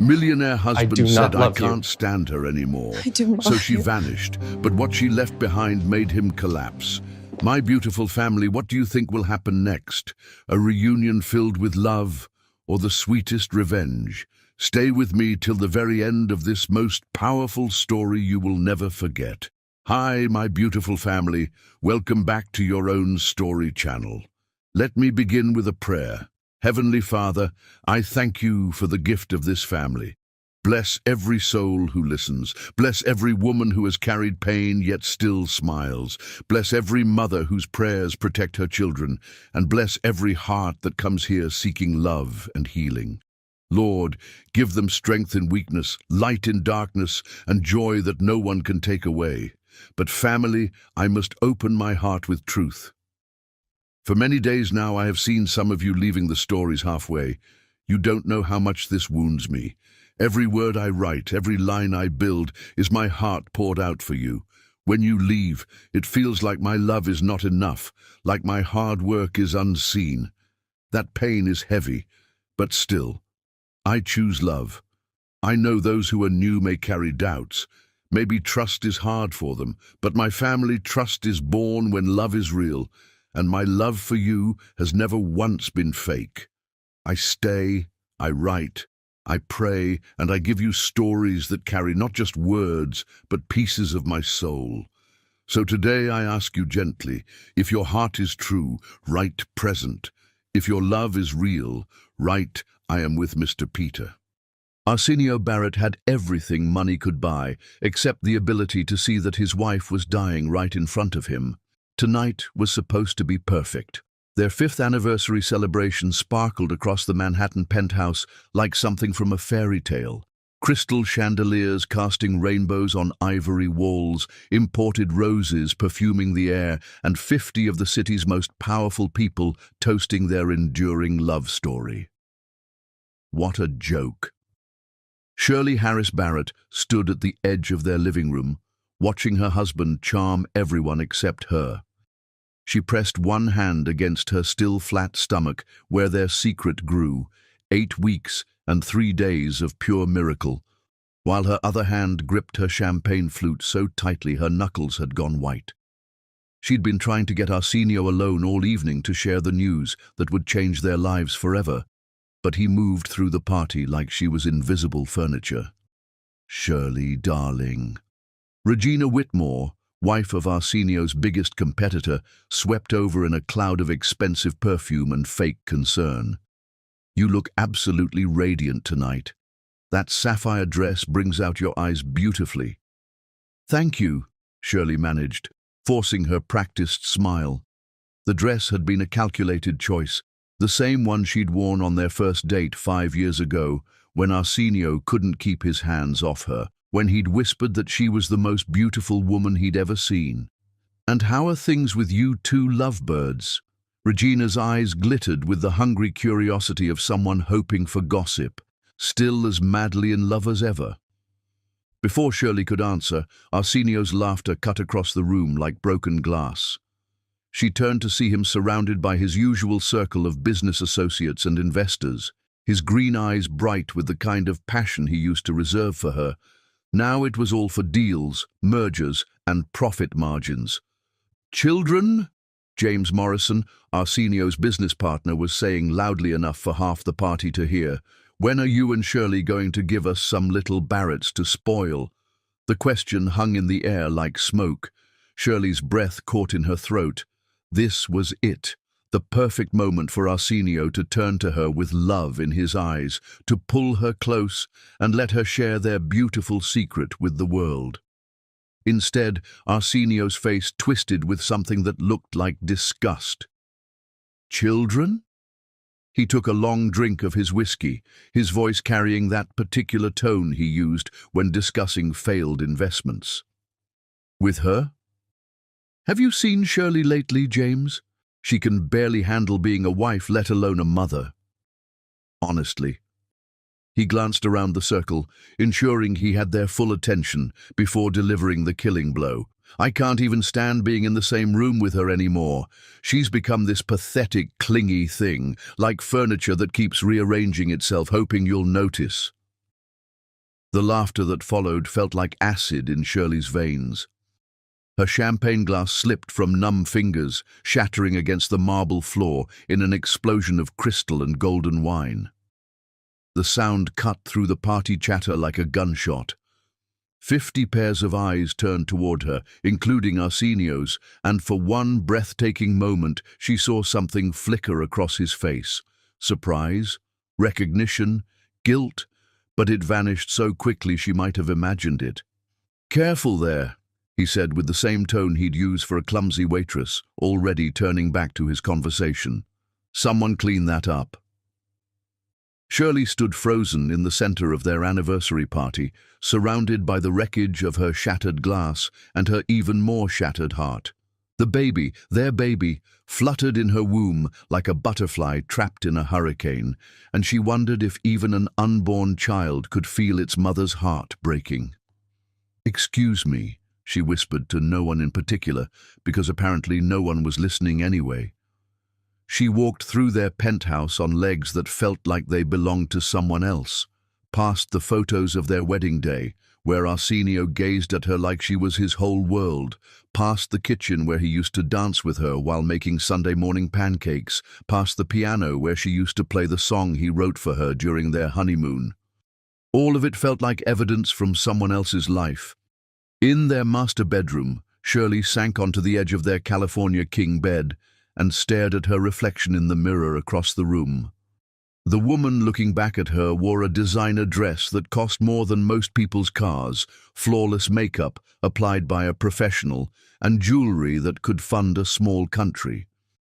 Millionaire I do husband not said, "I love you." can't stand her anymore." I do So love she you. vanished, but what she left behind made him collapse. My beautiful family, what do you think will happen next? A reunion filled with love, or the sweetest revenge? Stay with me till the very end of this most powerful story you will never forget. Hi, my beautiful family. Welcome back to your own story channel. Let me begin with a prayer. Heavenly Father, I thank you for the gift of this family. Bless every soul who listens. Bless every woman who has carried pain yet still smiles. Bless every mother whose prayers protect her children. And bless every heart that comes here seeking love and healing. Lord, give them strength in weakness, light in darkness, and joy that no one can take away. But family, I must open my heart with truth. For many days now I have seen some of you leaving the stories halfway. You don't know how much this wounds me. Every word I write, every line I build, is my heart poured out for you. When you leave, it feels like my love is not enough, like my hard work is unseen. That pain is heavy, but still, I choose love. I know those who are new may carry doubts. Maybe trust is hard for them, but my family, trust is born when love is real. And my love for you has never once been fake. I stay, I write, I pray, and I give you stories that carry not just words, but pieces of my soul. So today I ask you gently, if your heart is true, write present. If your love is real, write, I am with Mr. Peter. Arsenio Barrett had everything money could buy, except the ability to see that his wife was dying right in front of him. Tonight was supposed to be perfect. Their 5th anniversary celebration sparkled across the Manhattan penthouse like something from a fairy tale. Crystal chandeliers casting rainbows on ivory walls, imported roses perfuming the air, and 50 of the city's most powerful people toasting their enduring love story. What a joke. Shirley Harris Barrett stood at the edge of their living room, watching her husband charm everyone except her. She pressed one hand against her still flat stomach where their secret grew, 8 weeks and 3 days of pure miracle, while her other hand gripped her champagne flute so tightly her knuckles had gone white. She'd been trying to get Arsenio alone all evening to share the news that would change their lives forever, but he moved through the party like she was invisible furniture. Shirley, darling. Regina Whitmore, wife of Arsenio's biggest competitor, swept over in a cloud of expensive perfume and fake concern. You look absolutely radiant tonight. That sapphire dress brings out your eyes beautifully. Thank you, Shirley managed, forcing her practiced smile. The dress had been a calculated choice, the same one she'd worn on their first date 5 years ago, when Arsenio couldn't keep his hands off her, when he'd whispered that she was the most beautiful woman he'd ever seen. And how are things with you two lovebirds? Regina's eyes glittered with the hungry curiosity of someone hoping for gossip, still as madly in love as ever. Before Shirley could answer, Arsenio's laughter cut across the room like broken glass. She turned to see him surrounded by his usual circle of business associates and investors, his green eyes bright with the kind of passion he used to reserve for her. Now it was all for deals, mergers, and profit margins. "Children?" James Morrison, Arsenio's business partner, was saying loudly enough for half the party to hear. "When are you and Shirley going to give us some little Barretts to spoil?" The question hung in the air like smoke. Shirley's breath caught in her throat. This was it. The perfect moment for Arsenio to turn to her with love in his eyes, to pull her close and let her share their beautiful secret with the world. Instead, Arsenio's face twisted with something that looked like disgust. "Children?" He took a long drink of his whiskey, his voice carrying that particular tone he used when discussing failed investments. "With her? Have you seen Shirley lately, James? She can barely handle being a wife, let alone a mother." Honestly. He glanced around the circle, ensuring he had their full attention before delivering the killing blow. "I can't even stand being in the same room with her anymore. She's become this pathetic, clingy thing, like furniture that keeps rearranging itself, hoping you'll notice." The laughter that followed felt like acid in Shirley's veins. Her champagne glass slipped from numb fingers, shattering against the marble floor in an explosion of crystal and golden wine. The sound cut through the party chatter like a gunshot. 50 pairs of eyes turned toward her, including Arsenio's, and for one breathtaking moment she saw something flicker across his face. Surprise, recognition, guilt, but it vanished so quickly she might have imagined it. "Careful there," he said with the same tone he'd use for a clumsy waitress, already turning back to his conversation. "Someone clean that up." Shirley stood frozen in the center of their anniversary party, surrounded by the wreckage of her shattered glass and her even more shattered heart. The baby, their baby, fluttered in her womb like a butterfly trapped in a hurricane, and she wondered if even an unborn child could feel its mother's heart breaking. "Excuse me," she whispered to no one in particular, because apparently no one was listening anyway. She walked through their penthouse on legs that felt like they belonged to someone else, past the photos of their wedding day, where Arsenio gazed at her like she was his whole world, past the kitchen where he used to dance with her while making Sunday morning pancakes, past the piano where she used to play the song he wrote for her during their honeymoon. All of it felt like evidence from someone else's life. In their master bedroom, Shirley sank onto the edge of their California king bed and stared at her reflection in the mirror across the room. The woman looking back at her wore a designer dress that cost more than most people's cars, flawless makeup applied by a professional, and jewelry that could fund a small country.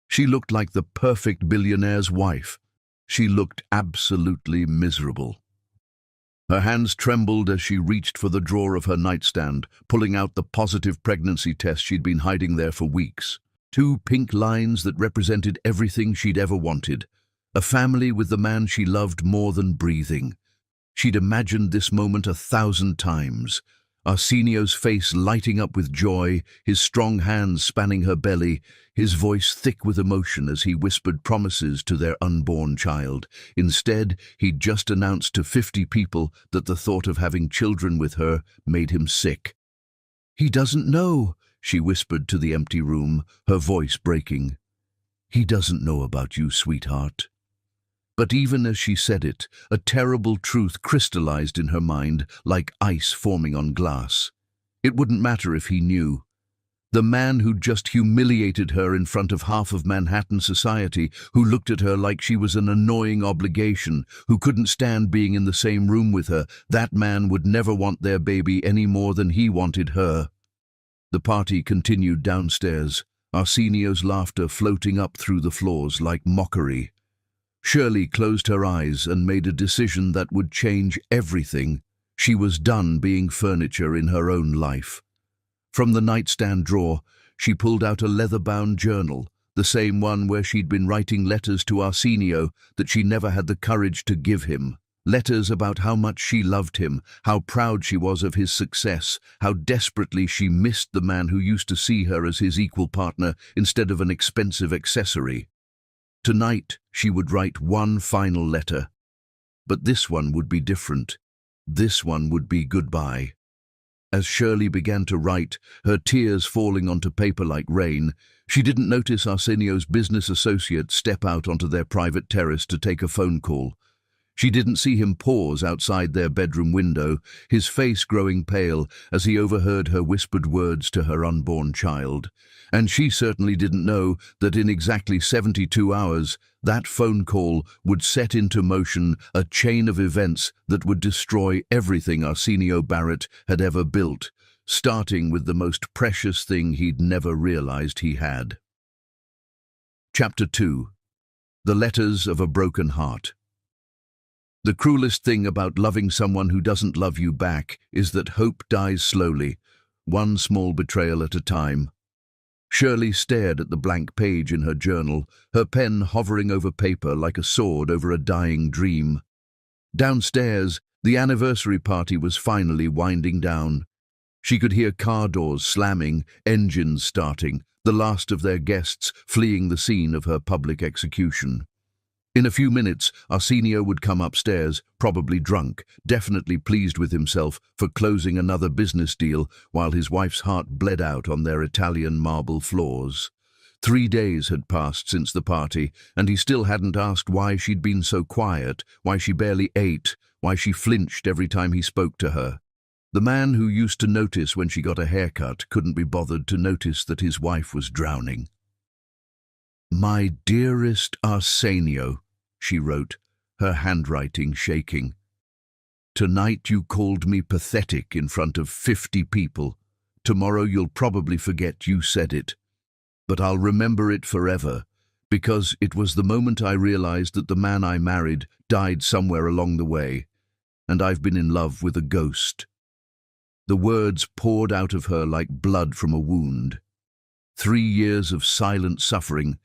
She looked like the perfect billionaire's wife. She looked absolutely miserable. Her hands trembled as she reached for the drawer of her nightstand, pulling out the positive pregnancy test she'd been hiding there for weeks. 2 pink lines that represented everything she'd ever wanted. A family with the man she loved more than breathing. She'd imagined this moment 1,000 times. Arsenio's face lighting up with joy, his strong hands spanning her belly, his voice thick with emotion as he whispered promises to their unborn child. Instead, he'd just announced to 50 people that the thought of having children with her made him sick. "He doesn't know," she whispered to the empty room, her voice breaking. "He doesn't know about you, sweetheart." But even as she said it, a terrible truth crystallized in her mind like ice forming on glass. It wouldn't matter if he knew. The man who'd just humiliated her in front of half of Manhattan society, who looked at her like she was an annoying obligation, who couldn't stand being in the same room with her, that man would never want their baby any more than he wanted her. The party continued downstairs, Arsenio's laughter floating up through the floors like mockery. Shirley closed her eyes and made a decision that would change everything. She was done being furniture in her own life. From the nightstand drawer, she pulled out a leather-bound journal, the same one where she'd been writing letters to Arsenio that she never had the courage to give him. Letters about how much she loved him, how proud she was of his success, how desperately she missed the man who used to see her as his equal partner instead of an expensive accessory. Tonight, she would write one final letter. But this one would be different. This one would be goodbye. As Shirley began to write, her tears falling onto paper like rain, she didn't notice Arsenio's business associate step out onto their private terrace to take a phone call. She didn't see him pause outside their bedroom window, his face growing pale as he overheard her whispered words to her unborn child. And she certainly didn't know that in exactly 72 hours, that phone call would set into motion a chain of events that would destroy everything Arsenio Barrett had ever built, starting with the most precious thing he'd never realized he had. Chapter 2. The Letters of a Broken Heart. The cruelest thing about loving someone who doesn't love you back is that hope dies slowly, one small betrayal at a time. Shirley stared at the blank page in her journal, her pen hovering over paper like a sword over a dying dream. Downstairs, the anniversary party was finally winding down. She could hear car doors slamming, engines starting, the last of their guests fleeing the scene of her public execution. In a few minutes, Arsenio would come upstairs, probably drunk, definitely pleased with himself for closing another business deal while his wife's heart bled out on their Italian marble floors. 3 days had passed since the party, and he still hadn't asked why she'd been so quiet, why she barely ate, why she flinched every time he spoke to her. The man who used to notice when she got a haircut couldn't be bothered to notice that his wife was drowning. "My dearest Arsenio," she wrote, her handwriting shaking. "Tonight you called me pathetic in front of 50 people. Tomorrow you'll probably forget you said it. But I'll remember it forever, because it was the moment I realized that the man I married died somewhere along the way, and I've been in love with a ghost." The words poured out of her like blood from a wound. 3 years of silent suffering,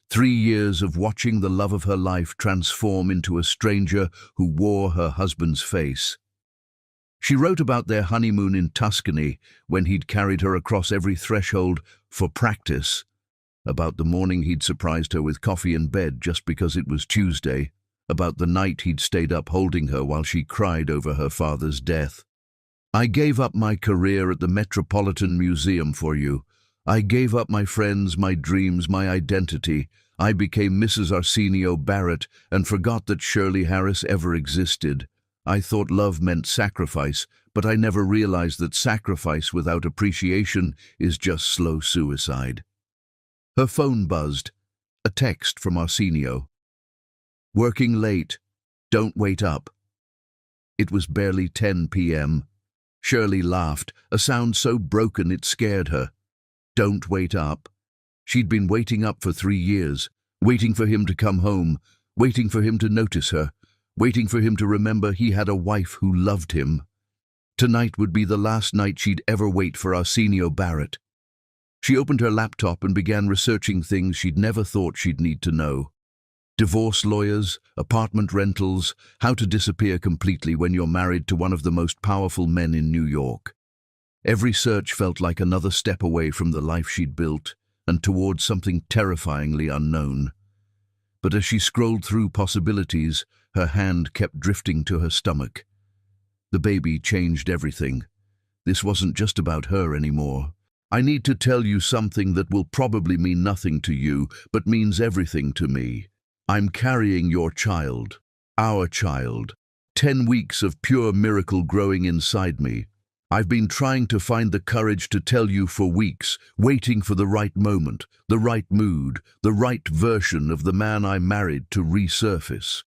3 years of watching the love of her life transform into a stranger who wore her husband's face. She wrote about their honeymoon in Tuscany when he'd carried her across every threshold for practice, about the morning he'd surprised her with coffee in bed just because it was Tuesday, about the night he'd stayed up holding her while she cried over her father's death. "I gave up my career at the Metropolitan Museum for you. I gave up my friends, my dreams, my identity. I became Mrs. Arsenio Barrett and forgot that Shirley Harris ever existed. I thought love meant sacrifice, but I never realized that sacrifice without appreciation is just slow suicide." Her phone buzzed. A text from Arsenio. "Working late. Don't wait up." It was barely 10 p.m. Shirley laughed, a sound so broken it scared her. Don't wait up. She'd been waiting up for 3 years, waiting for him to come home, waiting for him to notice her, waiting for him to remember he had a wife who loved him. Tonight would be the last night she'd ever wait for Arsenio Barrett. She opened her laptop and began researching things she'd never thought she'd need to know. Divorce lawyers, apartment rentals, how to disappear completely when you're married to one of the most powerful men in New York. Every search felt like another step away from the life she'd built and towards something terrifyingly unknown. But as she scrolled through possibilities, her hand kept drifting to her stomach. The baby changed everything. This wasn't just about her anymore. "I need to tell you something that will probably mean nothing to you, but means everything to me. I'm carrying your child, our child. 10 weeks of pure miracle growing inside me. I've been trying to find the courage to tell you for weeks, waiting for the right moment, the right mood, the right version of the man I married to resurface.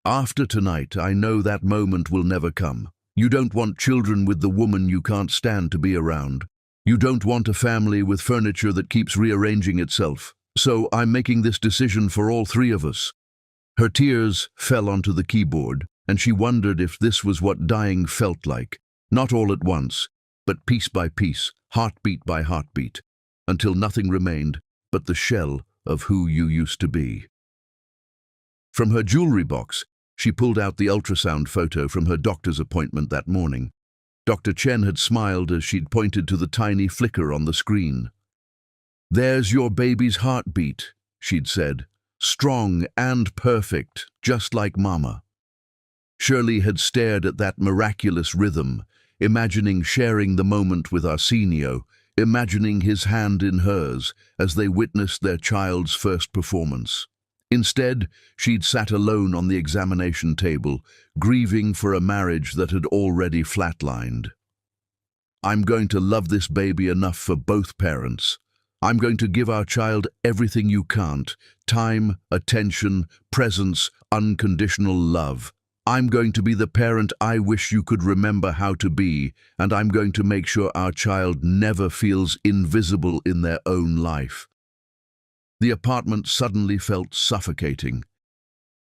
After tonight, I know that moment will never come. You don't want children with the woman you can't stand to be around. You don't want a family with furniture that keeps rearranging itself. So I'm making this decision for all 3 of us." Her tears fell onto the keyboard, and she wondered if this was what dying felt like. Not all at once, but piece by piece, heartbeat by heartbeat, until nothing remained but the shell of who you used to be. From her jewelry box, she pulled out the ultrasound photo from her doctor's appointment that morning. Dr. Chen had smiled as she'd pointed to the tiny flicker on the screen. "There's your baby's heartbeat," she'd said. "Strong and perfect, just like Mama." Shirley had stared at that miraculous rhythm, imagining sharing the moment with Arsenio, imagining his hand in hers as they witnessed their child's first performance. Instead, she'd sat alone on the examination table, grieving for a marriage that had already flatlined. "I'm going to love this baby enough for both parents. I'm going to give our child everything you can't: time, attention, presence, unconditional love. I'm going to be the parent I wish you could remember how to be, and I'm going to make sure our child never feels invisible in their own life." The apartment suddenly felt suffocating.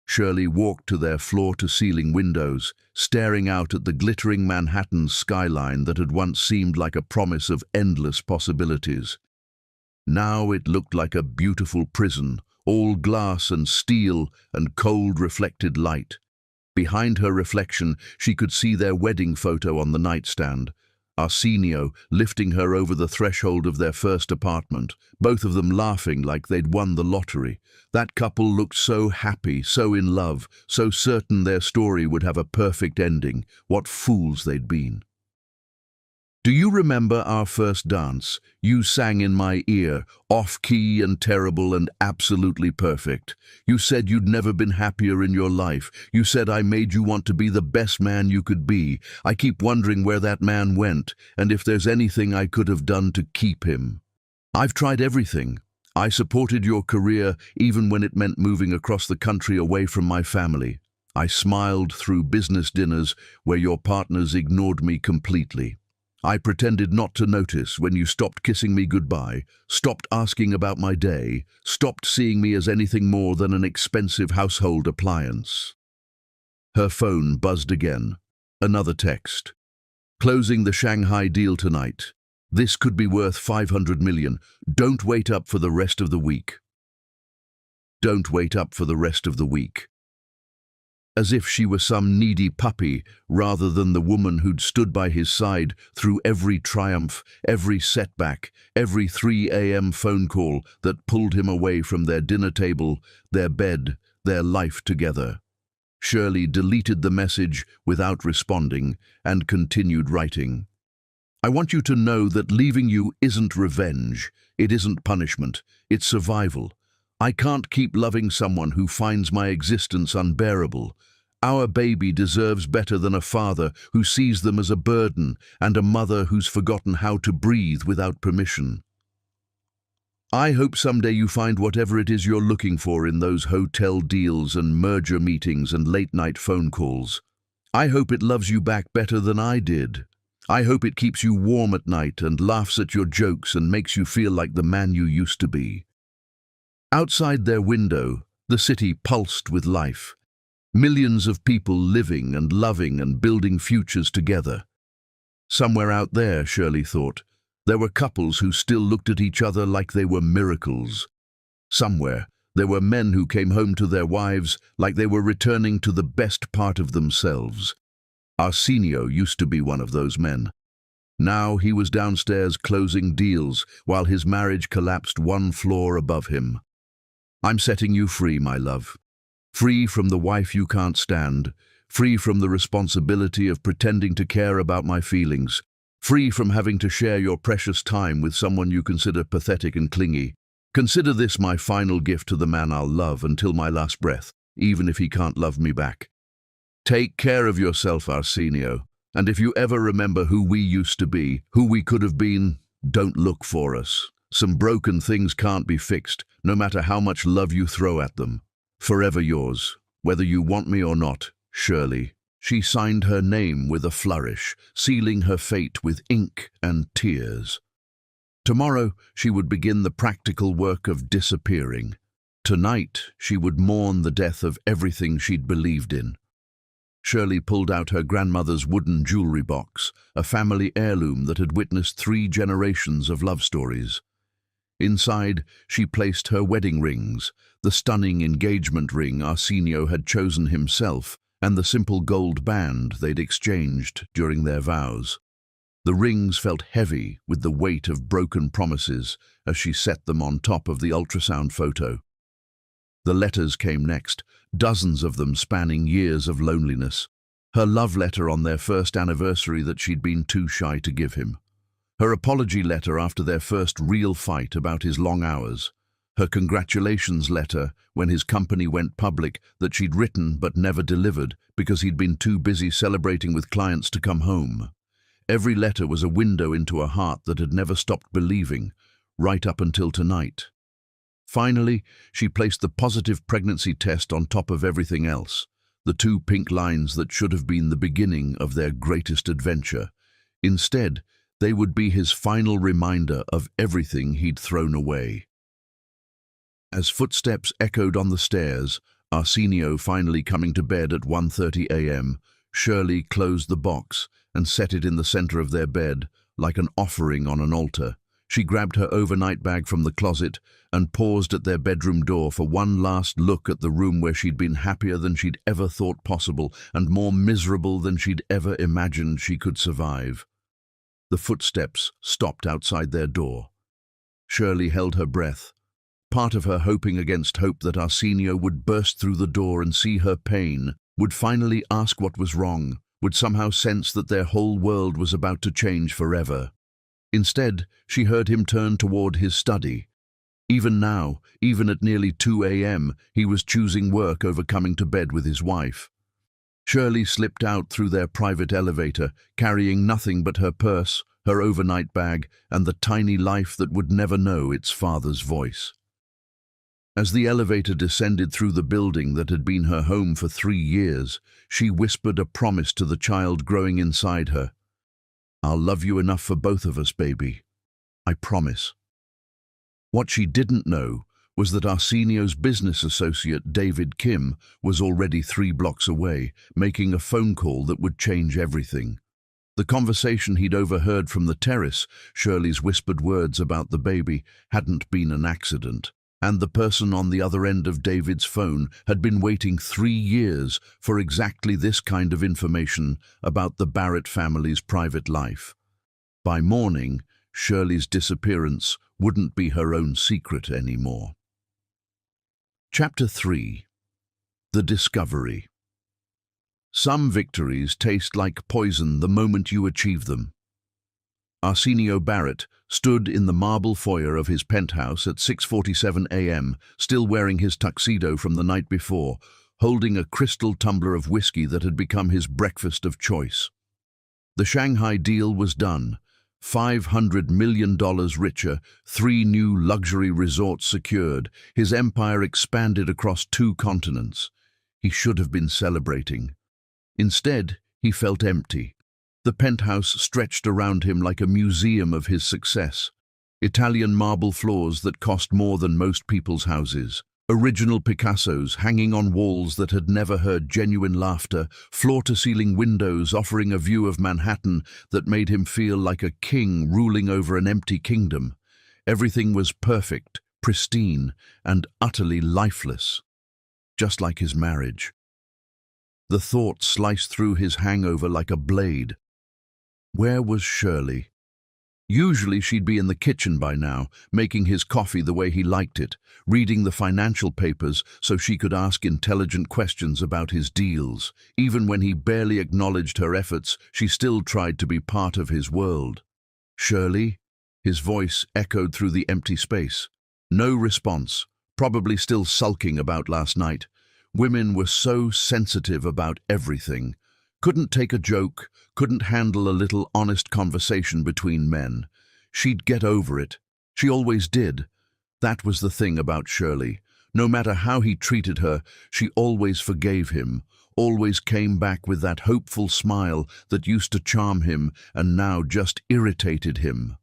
Shirley walked to their floor-to-ceiling windows, staring out at the glittering Manhattan skyline that had once seemed like a promise of endless possibilities. Now it looked like a beautiful prison, all glass and steel and cold reflected light. Behind her reflection, she could see their wedding photo on the nightstand. Arsenio lifting her over the threshold of their first apartment, both of them laughing like they'd won the lottery. That couple looked so happy, so in love, so certain their story would have a perfect ending. What fools they'd been. Do you remember our first dance? You sang in my ear, off-key and terrible and absolutely perfect. You said you'd never been happier in your life. You said I made you want to be the best man you could be. I keep wondering where that man went, and if there's anything I could have done to keep him. I've tried everything. I supported your career even when it meant moving across the country away from my family. I smiled through business dinners where your partners ignored me completely. I pretended not to notice when you stopped kissing me goodbye, stopped asking about my day, stopped seeing me as anything more than an expensive household appliance. Her phone buzzed again. Another text. Closing the Shanghai deal tonight. This could be worth 500 million. Don't wait up for the rest of the week. Don't wait up for the rest of the week. As if she were some needy puppy rather than the woman who'd stood by his side through every triumph, every setback, every 3 a.m. phone call that pulled him away from their dinner table, their bed, their life together. Shirley deleted the message without responding and continued writing. I want you to know that leaving you isn't revenge, it isn't punishment, it's survival. I can't keep loving someone who finds my existence unbearable. Our baby deserves better than a father who sees them as a burden and a mother who's forgotten how to breathe without permission. I hope someday you find whatever it is you're looking for in those hotel deals and merger meetings and late-night phone calls. I hope it loves you back better than I did. I hope it keeps you warm at night and laughs at your jokes and makes you feel like the man you used to be. Outside their window, the city pulsed with life. Millions of people living and loving and building futures together. Somewhere out there, Shirley thought, there were couples who still looked at each other like they were miracles. Somewhere, there were men who came home to their wives like they were returning to the best part of themselves. Arsenio used to be one of those men. Now he was downstairs closing deals while his marriage collapsed one floor above him. I'm setting you free, my love. Free from the wife you can't stand, free from the responsibility of pretending to care about my feelings, free from having to share your precious time with someone you consider pathetic and clingy. Consider this my final gift to the man I'll love until my last breath, even if he can't love me back. Take care of yourself, Arsenio, and if you ever remember who we used to be, who we could have been, don't look for us. Some broken things can't be fixed, no matter how much love you throw at them. Forever yours, whether you want me or not, Shirley. She signed her name with a flourish, sealing her fate with ink and tears. Tomorrow she would begin the practical work of disappearing. Tonight she would mourn the death of everything she'd believed in. Shirley pulled out her grandmother's wooden jewelry box, a family heirloom that had witnessed 3 generations of love stories. Inside, she placed her wedding rings, the stunning engagement ring Arsenio had chosen himself, and the simple gold band they'd exchanged during their vows. The rings felt heavy with the weight of broken promises as she set them on top of the ultrasound photo. The letters came next, dozens of them spanning years of loneliness. Her love letter on their first anniversary that she'd been too shy to give him. Her apology letter after their first real fight about his long hours. Her congratulations letter when his company went public that she'd written but never delivered because he'd been too busy celebrating with clients to come home. Every letter was a window into a heart that had never stopped believing, right up until tonight. Finally, she placed the positive pregnancy test on top of everything else, the 2 pink lines that should have been the beginning of their greatest adventure. Instead, they would be his final reminder of everything he'd thrown away. As footsteps echoed on the stairs, Arsenio finally coming to bed at 1:30 a.m., Shirley closed the box and set it in the center of their bed, like an offering on an altar. She grabbed her overnight bag from the closet and paused at their bedroom door for one last look at the room where she'd been happier than she'd ever thought possible and more miserable than she'd ever imagined she could survive. The footsteps stopped outside their door. Shirley held her breath, part of her hoping against hope that Arsenio would burst through the door and see her pain, would finally ask what was wrong, would somehow sense that their whole world was about to change forever. Instead, she heard him turn toward his study. Even now, even at nearly 2 a.m., he was choosing work over coming to bed with his wife. Shirley slipped out through their private elevator, carrying nothing but her purse, her overnight bag, and the tiny life that would never know its father's voice. As the elevator descended through the building that had been her home for 3 years, she whispered a promise to the child growing inside her. "I'll love you enough for both of us, baby. I promise." What she didn't know was that Arsenio's business associate, David Kim, was already 3 blocks away, making a phone call that would change everything. The conversation he'd overheard from the terrace, Shirley's whispered words about the baby, hadn't been an accident. And the person on the other end of David's phone had been waiting 3 years for exactly this kind of information about the Barrett family's private life. By morning, Shirley's disappearance wouldn't be her own secret anymore. Chapter 3. The Discovery. Some victories taste like poison the moment you achieve them. Arsenio Barrett stood in the marble foyer of his penthouse at 6:47 a.m., still wearing his tuxedo from the night before, holding a crystal tumbler of whiskey that had become his breakfast of choice. The Shanghai deal was done. $500 million richer, 3 new luxury resorts secured, his empire expanded across 2 continents. He should have been celebrating. Instead, he felt empty. The penthouse stretched around him like a museum of his success. Italian marble floors that cost more than most people's houses. Original Picassos hanging on walls that had never heard genuine laughter. Floor-to-ceiling windows offering a view of Manhattan that made him feel like a king ruling over an empty kingdom. Everything was perfect, pristine, and utterly lifeless. Just like his marriage. The thought sliced through his hangover like a blade. Where was Shirley? Usually she'd be in the kitchen by now, making his coffee the way he liked it, reading the financial papers so she could ask intelligent questions about his deals. Even when he barely acknowledged her efforts, she still tried to be part of his world. "Shirley?" His voice echoed through the empty space. No response, probably still sulking about last night. Women were so sensitive about everything. Couldn't take a joke, couldn't handle a little honest conversation between men. She'd get over it. She always did. That was the thing about Shirley. No matter how he treated her, she always forgave him, always came back with that hopeful smile that used to charm him and now just irritated him.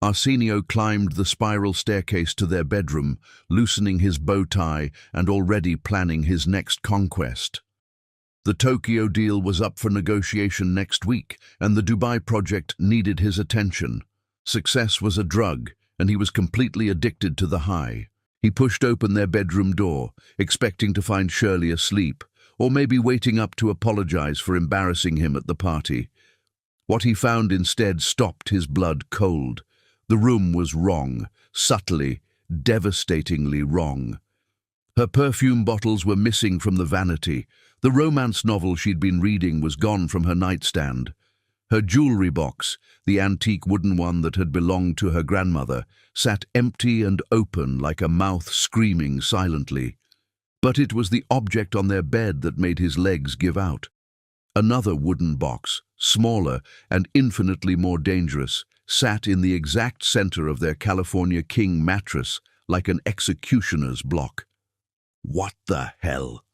Arsenio climbed the spiral staircase to their bedroom, loosening his bow tie and already planning his next conquest. The Tokyo deal was up for negotiation next week, and the Dubai project needed his attention. Success was a drug, and he was completely addicted to the high. He pushed open their bedroom door, expecting to find Shirley asleep, or maybe waiting up to apologize for embarrassing him at the party. What he found instead stopped his blood cold. The room was wrong, subtly, devastatingly wrong. Her perfume bottles were missing from the vanity. The romance novel she'd been reading was gone from her nightstand. Her jewelry box, the antique wooden one that had belonged to her grandmother, sat empty and open like a mouth screaming silently. But it was the object on their bed that made his legs give out. Another wooden box, smaller and infinitely more dangerous, sat in the exact center of their California King mattress like an executioner's block. What the hell?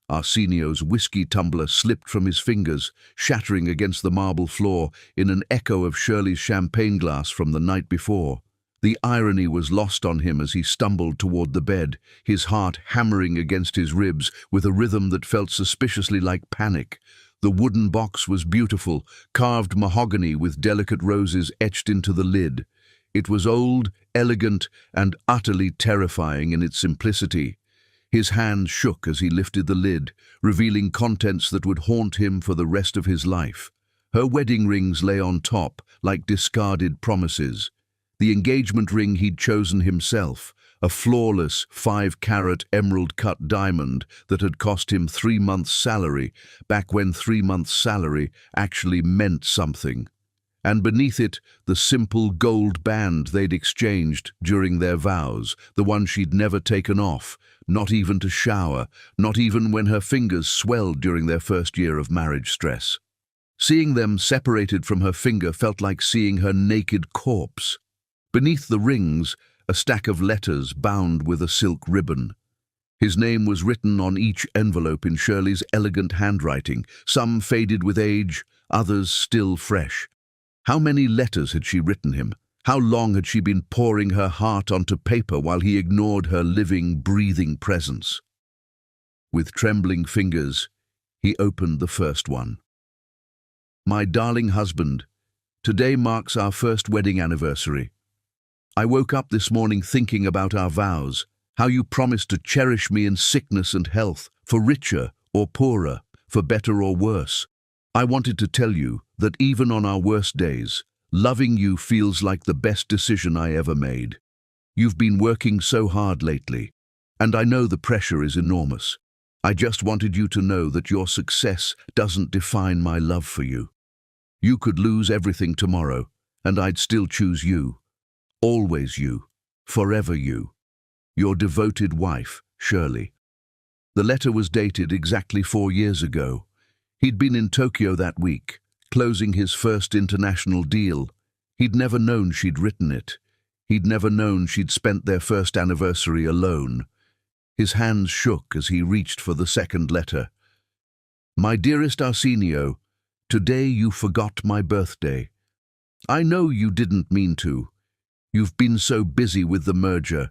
Arsenio's whiskey tumbler slipped from his fingers, shattering against the marble floor in an echo of Shirley's champagne glass from the night before. The irony was lost on him as he stumbled toward the bed, his heart hammering against his ribs with a rhythm that felt suspiciously like panic. The wooden box was beautiful, carved mahogany with delicate roses etched into the lid. It was old, elegant, and utterly terrifying in its simplicity. His hand shook as he lifted the lid, revealing contents that would haunt him for the rest of his life. Her wedding rings lay on top, like discarded promises. The engagement ring he'd chosen himself, a flawless 5-carat emerald-cut diamond that had cost him 3 months' salary, back when 3 months' salary actually meant something. And beneath it, the simple gold band they'd exchanged during their vows, the one she'd never taken off, not even to shower, not even when her fingers swelled during their first year of marriage stress. Seeing them separated from her finger felt like seeing her naked corpse. Beneath the rings, a stack of letters bound with a silk ribbon. His name was written on each envelope in Shirley's elegant handwriting, some faded with age, others still fresh. How many letters had she written him? How long had she been pouring her heart onto paper while he ignored her living, breathing presence? With trembling fingers, he opened the first one. My darling husband, today marks our first wedding anniversary. I woke up this morning thinking about our vows, how you promised to cherish me in sickness and health, for richer or poorer, for better or worse. I wanted to tell you that even on our worst days, loving you feels like the best decision I ever made. You've been working so hard lately, and I know the pressure is enormous. I just wanted you to know that your success doesn't define my love for you. You could lose everything tomorrow, and I'd still choose you. Always you. Forever you. Your devoted wife, Shirley. The letter was dated exactly 4 years ago. He'd been in Tokyo that week, closing his first international deal. He'd never known she'd written it. He'd never known she'd spent their first anniversary alone. His hands shook as he reached for the second letter. My dearest Arsenio, today you forgot my birthday. I know you didn't mean to. You've been so busy with the merger.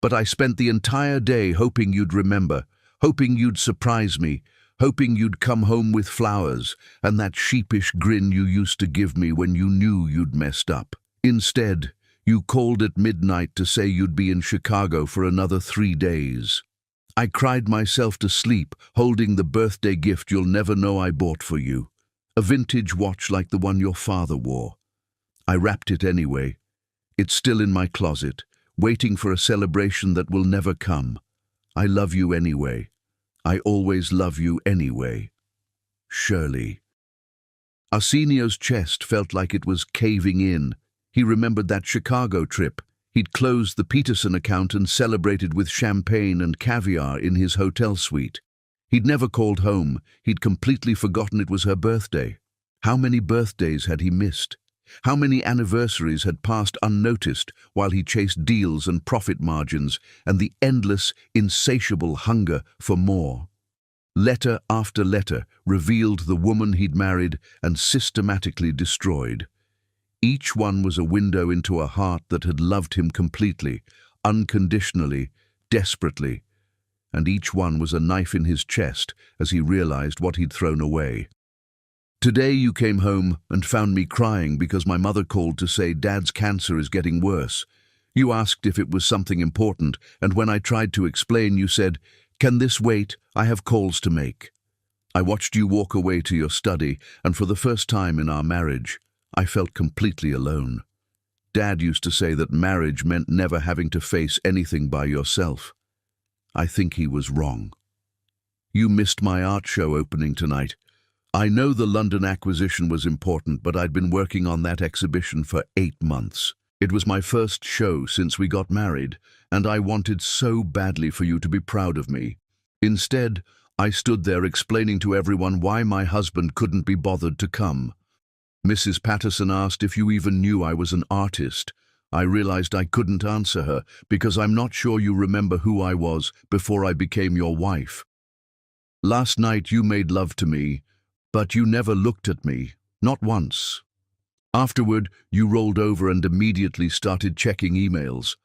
But I spent the entire day hoping you'd remember, hoping you'd surprise me, hoping you'd come home with flowers and that sheepish grin you used to give me when you knew you'd messed up. Instead, you called at midnight to say you'd be in Chicago for another 3 days. I cried myself to sleep, holding the birthday gift you'll never know I bought for you, a vintage watch like the one your father wore. I wrapped it anyway. It's still in my closet, waiting for a celebration that will never come. I love you anyway. I always love you anyway. Shirley. Arsenio's chest felt like it was caving in. He remembered that Chicago trip. He'd closed the Peterson account and celebrated with champagne and caviar in his hotel suite. He'd never called home. He'd completely forgotten it was her birthday. How many birthdays had he missed? How many anniversaries had passed unnoticed while he chased deals and profit margins and the endless, insatiable hunger for more? Letter after letter revealed the woman he'd married and systematically destroyed. Each one was a window into a heart that had loved him completely, unconditionally, desperately, and each one was a knife in his chest as he realized what he'd thrown away. Today you came home and found me crying because my mother called to say Dad's cancer is getting worse. You asked if it was something important, and when I tried to explain, you said, "Can this wait? I have calls to make." I watched you walk away to your study, and for the first time in our marriage, I felt completely alone. Dad used to say that marriage meant never having to face anything by yourself. I think he was wrong. You missed my art show opening tonight. I know the London acquisition was important, but I'd been working on that exhibition for 8 months. It was my first show since we got married, and I wanted so badly for you to be proud of me. Instead, I stood there explaining to everyone why my husband couldn't be bothered to come. Mrs. Patterson asked if you even knew I was an artist. I realized I couldn't answer her because I'm not sure you remember who I was before I became your wife. Last night you made love to me, but you never looked at me, not once. Afterward, you rolled over and immediately started checking emails.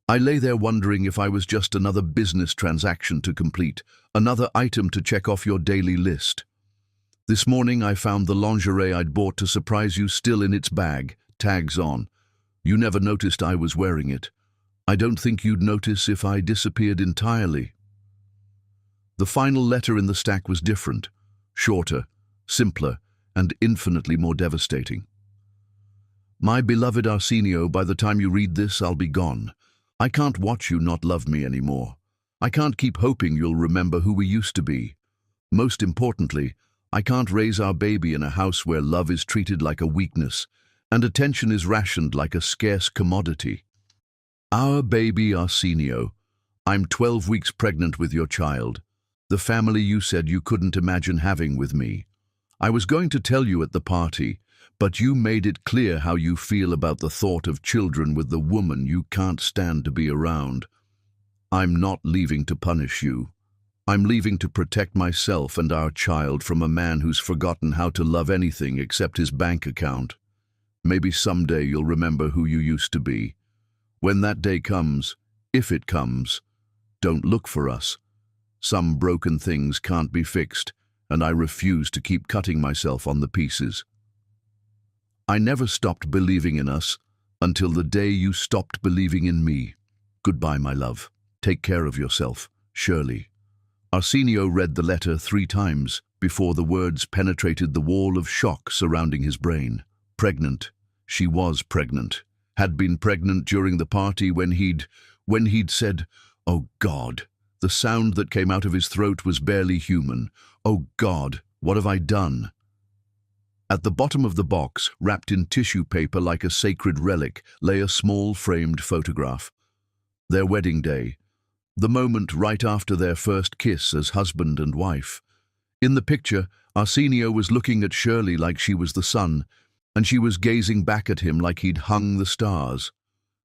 I lay there wondering if I was just another business transaction to complete, another item to check off your daily list. This morning I found the lingerie I'd bought to surprise you still in its bag, tags on. You never noticed I was wearing it. I don't think you'd notice if I disappeared entirely. The final letter in the stack was different, shorter, simpler, and infinitely more devastating. My beloved Arsenio, by the time you read this, I'll be gone. I can't watch you not love me anymore. I can't keep hoping you'll remember who we used to be. Most importantly, I can't raise our baby in a house where love is treated like a weakness and attention is rationed like a scarce commodity. Our baby Arsenio, I'm 12 weeks pregnant with your child, the family you said you couldn't imagine having with me. I was going to tell you at the party, but you made it clear how you feel about the thought of children with the woman you can't stand to be around. I'm not leaving to punish you. I'm leaving to protect myself and our child from a man who's forgotten how to love anything except his bank account. Maybe someday you'll remember who you used to be. When that day comes, if it comes, don't look for us. Some broken things can't be fixed, and I refuse to keep cutting myself on the pieces. I never stopped believing in us until the day you stopped believing in me. Goodbye, my love. Take care of yourself, Shirley. Arsenio read the letter 3 times before the words penetrated the wall of shock surrounding his brain. Pregnant. She was pregnant. Had been pregnant during the party when he'd said, "Oh God." The sound that came out of his throat was barely human. "Oh God, what have I done?" At the bottom of the box, wrapped in tissue paper like a sacred relic, lay a small framed photograph. Their wedding day. The moment right after their first kiss as husband and wife. In the picture, Arsenio was looking at Shirley like she was the sun, and she was gazing back at him like he'd hung the stars.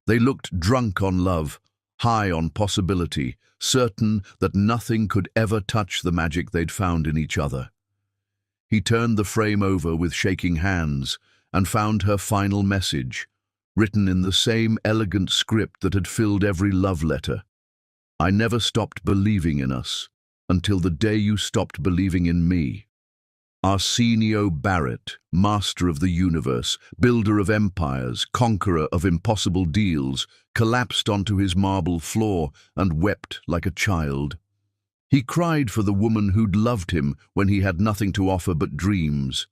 They looked drunk on love, high on possibility, certain that nothing could ever touch the magic they'd found in each other. He turned the frame over with shaking hands and found her final message, written in the same elegant script that had filled every love letter. I never stopped believing in us until the day you stopped believing in me. Arsenio Barrett, master of the universe, builder of empires, conqueror of impossible deals, collapsed onto his marble floor and wept like a child. He cried for the woman who'd loved him when he had nothing to offer but dreams.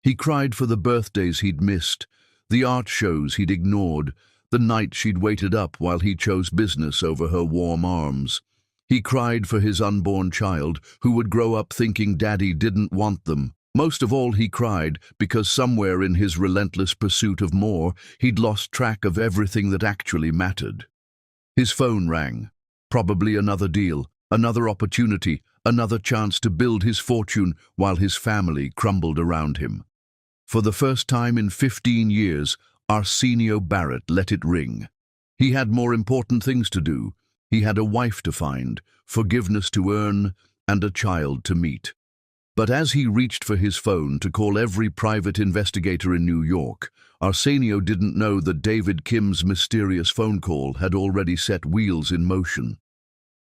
He cried for the birthdays he'd missed, the art shows he'd ignored, the night she'd waited up while he chose business over her warm arms. He cried for his unborn child, who would grow up thinking Daddy didn't want them. Most of all, he cried because somewhere in his relentless pursuit of more, he'd lost track of everything that actually mattered. His phone rang. Probably another deal, another opportunity, another chance to build his fortune while his family crumbled around him. For the first time in 15 years, Arsenio Barrett let it ring. He had more important things to do. He had a wife to find, forgiveness to earn, and a child to meet. But as he reached for his phone to call every private investigator in New York, Arsenio didn't know that David Kim's mysterious phone call had already set wheels in motion.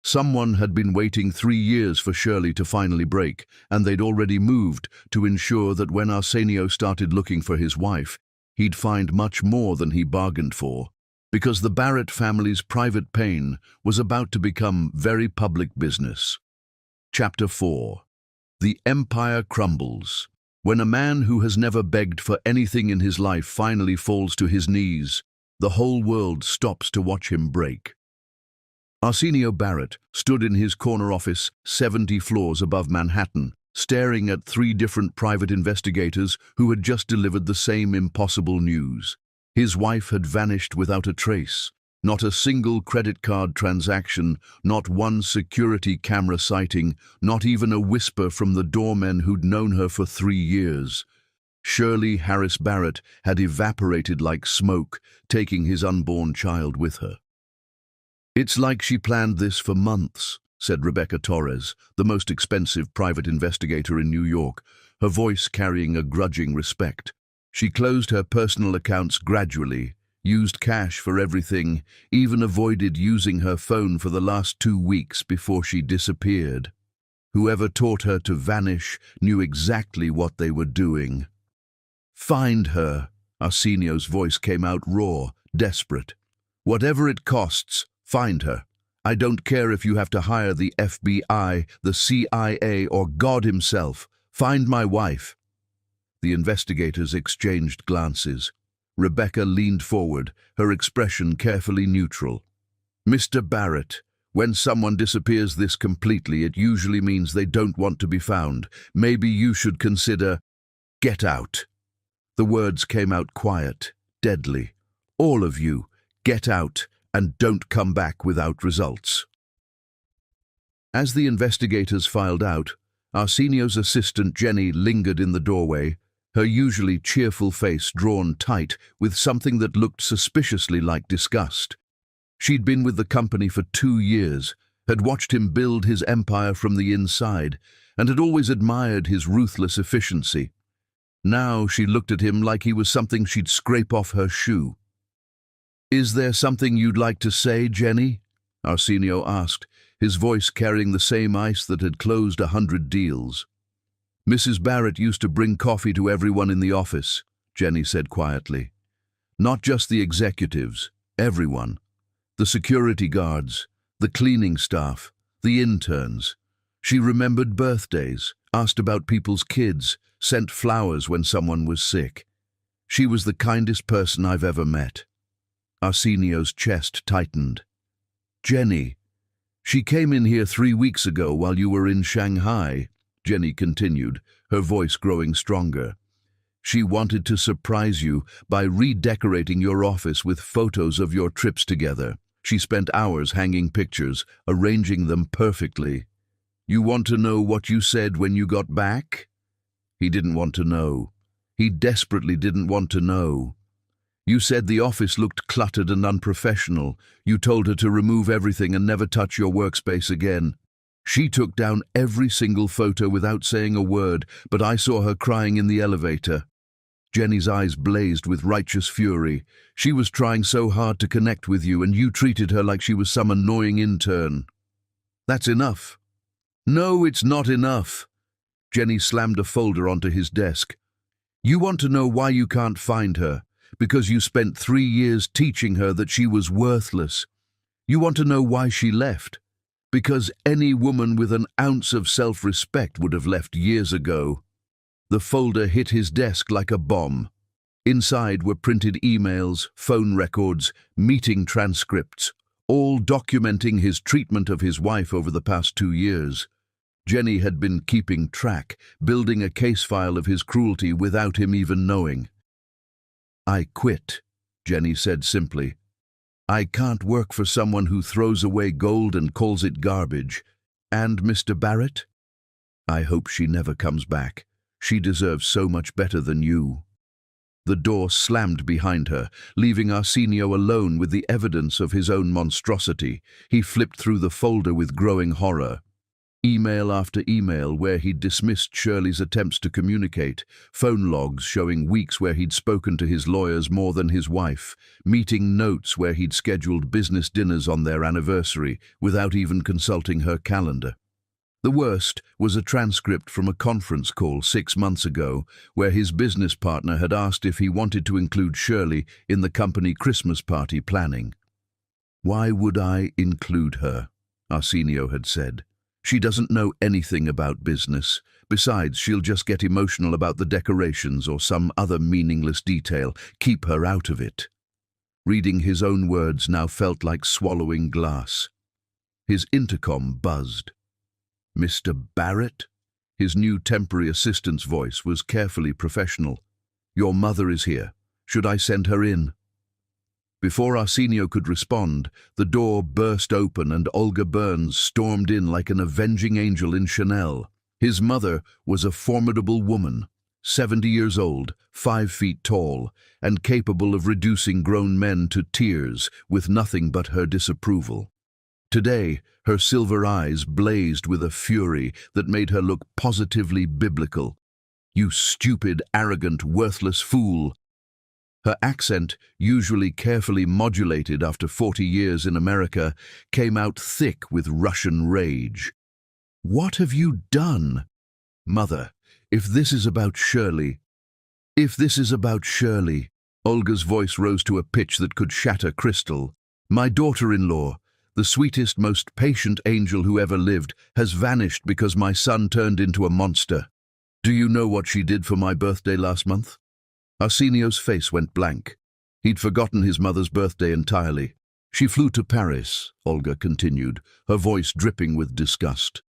Someone had been waiting 3 years for Shirley to finally break, and they'd already moved to ensure that when Arsenio started looking for his wife, he'd find much more than he bargained for, because the Barrett family's private pain was about to become very public business. Chapter 4. The Empire Crumbles. When a man who has never begged for anything in his life finally falls to his knees, the whole world stops to watch him break. Arsenio Barrett stood in his corner office 70 floors above Manhattan, staring at 3 different private investigators who had just delivered the same impossible news. His wife had vanished without a trace. Not a single credit card transaction, not one security camera sighting, not even a whisper from the doormen who'd known her for 3 years. Shirley Harris Barrett had evaporated like smoke, taking his unborn child with her. "It's like she planned this for months," said Rebecca Torres, the most expensive private investigator in New York, her voice carrying a grudging respect. She closed her personal accounts gradually, used cash for everything, even avoided using her phone for the last 2 weeks before she disappeared. Whoever taught her to vanish knew exactly what they were doing. "Find her," Arsenio's voice came out raw, desperate. "Whatever it costs, find her. I don't care if you have to hire the FBI, the CIA, or God himself. Find my wife." The investigators exchanged glances. Rebecca leaned forward, her expression carefully neutral. "Mr. Barrett, when someone disappears this completely, it usually means they don't want to be found. Maybe you should consider, get out." The words came out quiet, deadly. "All of you, get out and don't come back without results." As the investigators filed out, Arsenio's assistant Jenny lingered in the doorway, her usually cheerful face drawn tight with something that looked suspiciously like disgust. She'd been with the company for 2 years, had watched him build his empire from the inside, and had always admired his ruthless efficiency. Now she looked at him like he was something she'd scrape off her shoe. "Is there something you'd like to say, Jenny?" Arsenio asked, his voice carrying the same ice that had closed 100 deals. "Mrs. Barrett used to bring coffee to everyone in the office," Jenny said quietly. "Not just the executives, everyone. The security guards, the cleaning staff, the interns. She remembered birthdays, asked about people's kids, sent flowers when someone was sick. She was the kindest person I've ever met." Arsenio's chest tightened. "Jenny, she came in here 3 weeks ago while you were in Shanghai," Jenny continued, her voice growing stronger. "She wanted to surprise you by redecorating your office with photos of your trips together. She spent hours hanging pictures, arranging them perfectly. You want to know what you said when you got back?" He didn't want to know. He desperately didn't want to know. "You said the office looked cluttered and unprofessional. You told her to remove everything and never touch your workspace again. She took down every single photo without saying a word, but I saw her crying in the elevator." Jenny's eyes blazed with righteous fury. "She was trying so hard to connect with you, and you treated her like she was some annoying intern." "That's enough." "No, it's not enough." Jenny slammed a folder onto his desk. "You want to know why you can't find her? Because you spent 3 years teaching her that she was worthless. You want to know why she left? Because any woman with an ounce of self-respect would have left years ago." The folder hit his desk like a bomb. Inside were printed emails, phone records, meeting transcripts, all documenting his treatment of his wife over the past 2 years. Jenny had been keeping track, building a case file of his cruelty without him even knowing. "I quit," Jenny said simply. "I can't work for someone who throws away gold and calls it garbage. And Mr. Barrett? I hope she never comes back. She deserves so much better than you." The door slammed behind her, leaving Arsenio alone with the evidence of his own monstrosity. He flipped through the folder with growing horror. Email after email where he'd dismissed Shirley's attempts to communicate, phone logs showing weeks where he'd spoken to his lawyers more than his wife, meeting notes where he'd scheduled business dinners on their anniversary without even consulting her calendar. The worst was a transcript from a conference call 6 months ago where his business partner had asked if he wanted to include Shirley in the company Christmas party planning. "Why would I include her?" Arsenio had said. "She doesn't know anything about business. Besides, she'll just get emotional about the decorations or some other meaningless detail. Keep her out of it." Reading his own words now felt like swallowing glass. His intercom buzzed. "Mr. Barrett?" His new temporary assistant's voice was carefully professional. "Your mother is here. Should I send her in?" Before Arsenio could respond, the door burst open and Olga Burns stormed in like an avenging angel in Chanel. His mother was a formidable woman, 70 years old, 5 feet tall, and capable of reducing grown men to tears with nothing but her disapproval. Today, her silver eyes blazed with a fury that made her look positively biblical. "You stupid, arrogant, worthless fool." Her accent, usually carefully modulated after 40 years in America, came out thick with Russian rage. "What have you done?" "Mother, if this is about Shirley..." Olga's voice rose to a pitch that could shatter crystal. "My daughter-in-law, the sweetest, most patient angel who ever lived, has vanished because my son turned into a monster." Do you know what she did for my birthday last month? Arsenio's face went blank. He'd forgotten his mother's birthday entirely. She flew to Paris, Olga continued, her voice dripping with disgust.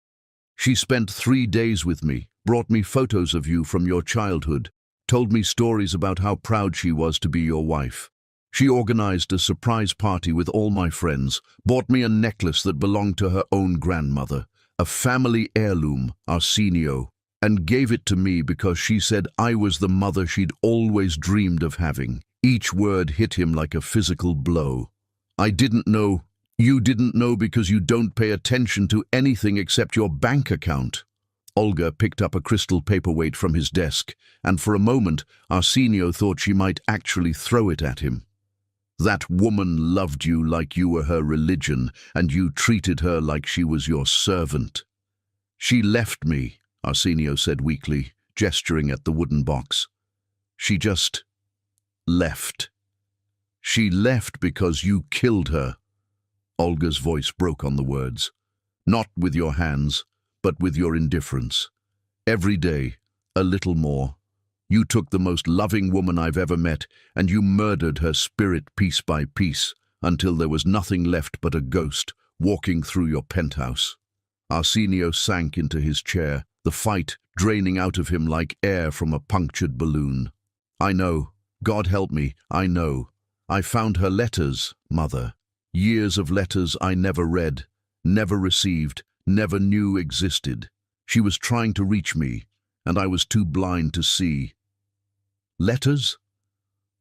She spent 3 days with me, brought me photos of you from your childhood, told me stories about how proud she was to be your wife. She organized a surprise party with all my friends, bought me a necklace that belonged to her own grandmother, a family heirloom, Arsenio, and gave it to me because she said I was the mother she'd always dreamed of having. Each word hit him like a physical blow. I didn't know. You didn't know because you don't pay attention to anything except your bank account. Olga picked up a crystal paperweight from his desk, and for a moment Arsenio thought she might actually throw it at him. That woman loved you like you were her religion, and you treated her like she was your servant. She left me, Arsenio said weakly, gesturing at the wooden box. She just left. She left because you killed her. Olga's voice broke on the words. Not with your hands, but with your indifference. Every day, a little more. You took the most loving woman I've ever met, and you murdered her spirit piece by piece, until there was nothing left but a ghost walking through your penthouse. Arsenio sank into his chair, the fight draining out of him like air from a punctured balloon. I know. God help me, I know. I found her letters, Mother. Years of letters I never read, never received, never knew existed. She was trying to reach me, and I was too blind to see. Letters?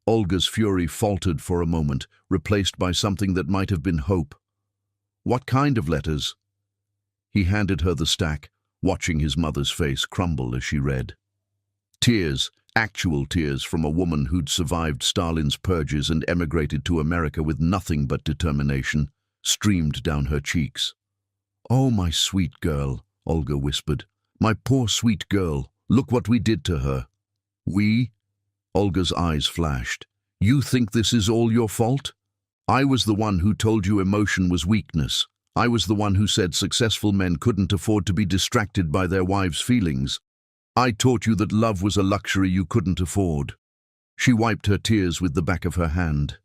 Olga's fury faltered for a moment, replaced by something that might have been hope. What kind of letters? He handed her the stack, watching his mother's face crumble as she read. Tears, actual tears from a woman who'd survived Stalin's purges and emigrated to America with nothing but determination, streamed down her cheeks. Oh, my sweet girl, Olga whispered. My poor sweet girl, look what we did to her. We? Olga's eyes flashed. You think this is all your fault? I was the one who told you emotion was weakness. I was the one who said successful men couldn't afford to be distracted by their wives' feelings. I taught you that love was a luxury you couldn't afford. She wiped her tears with the back of her hand.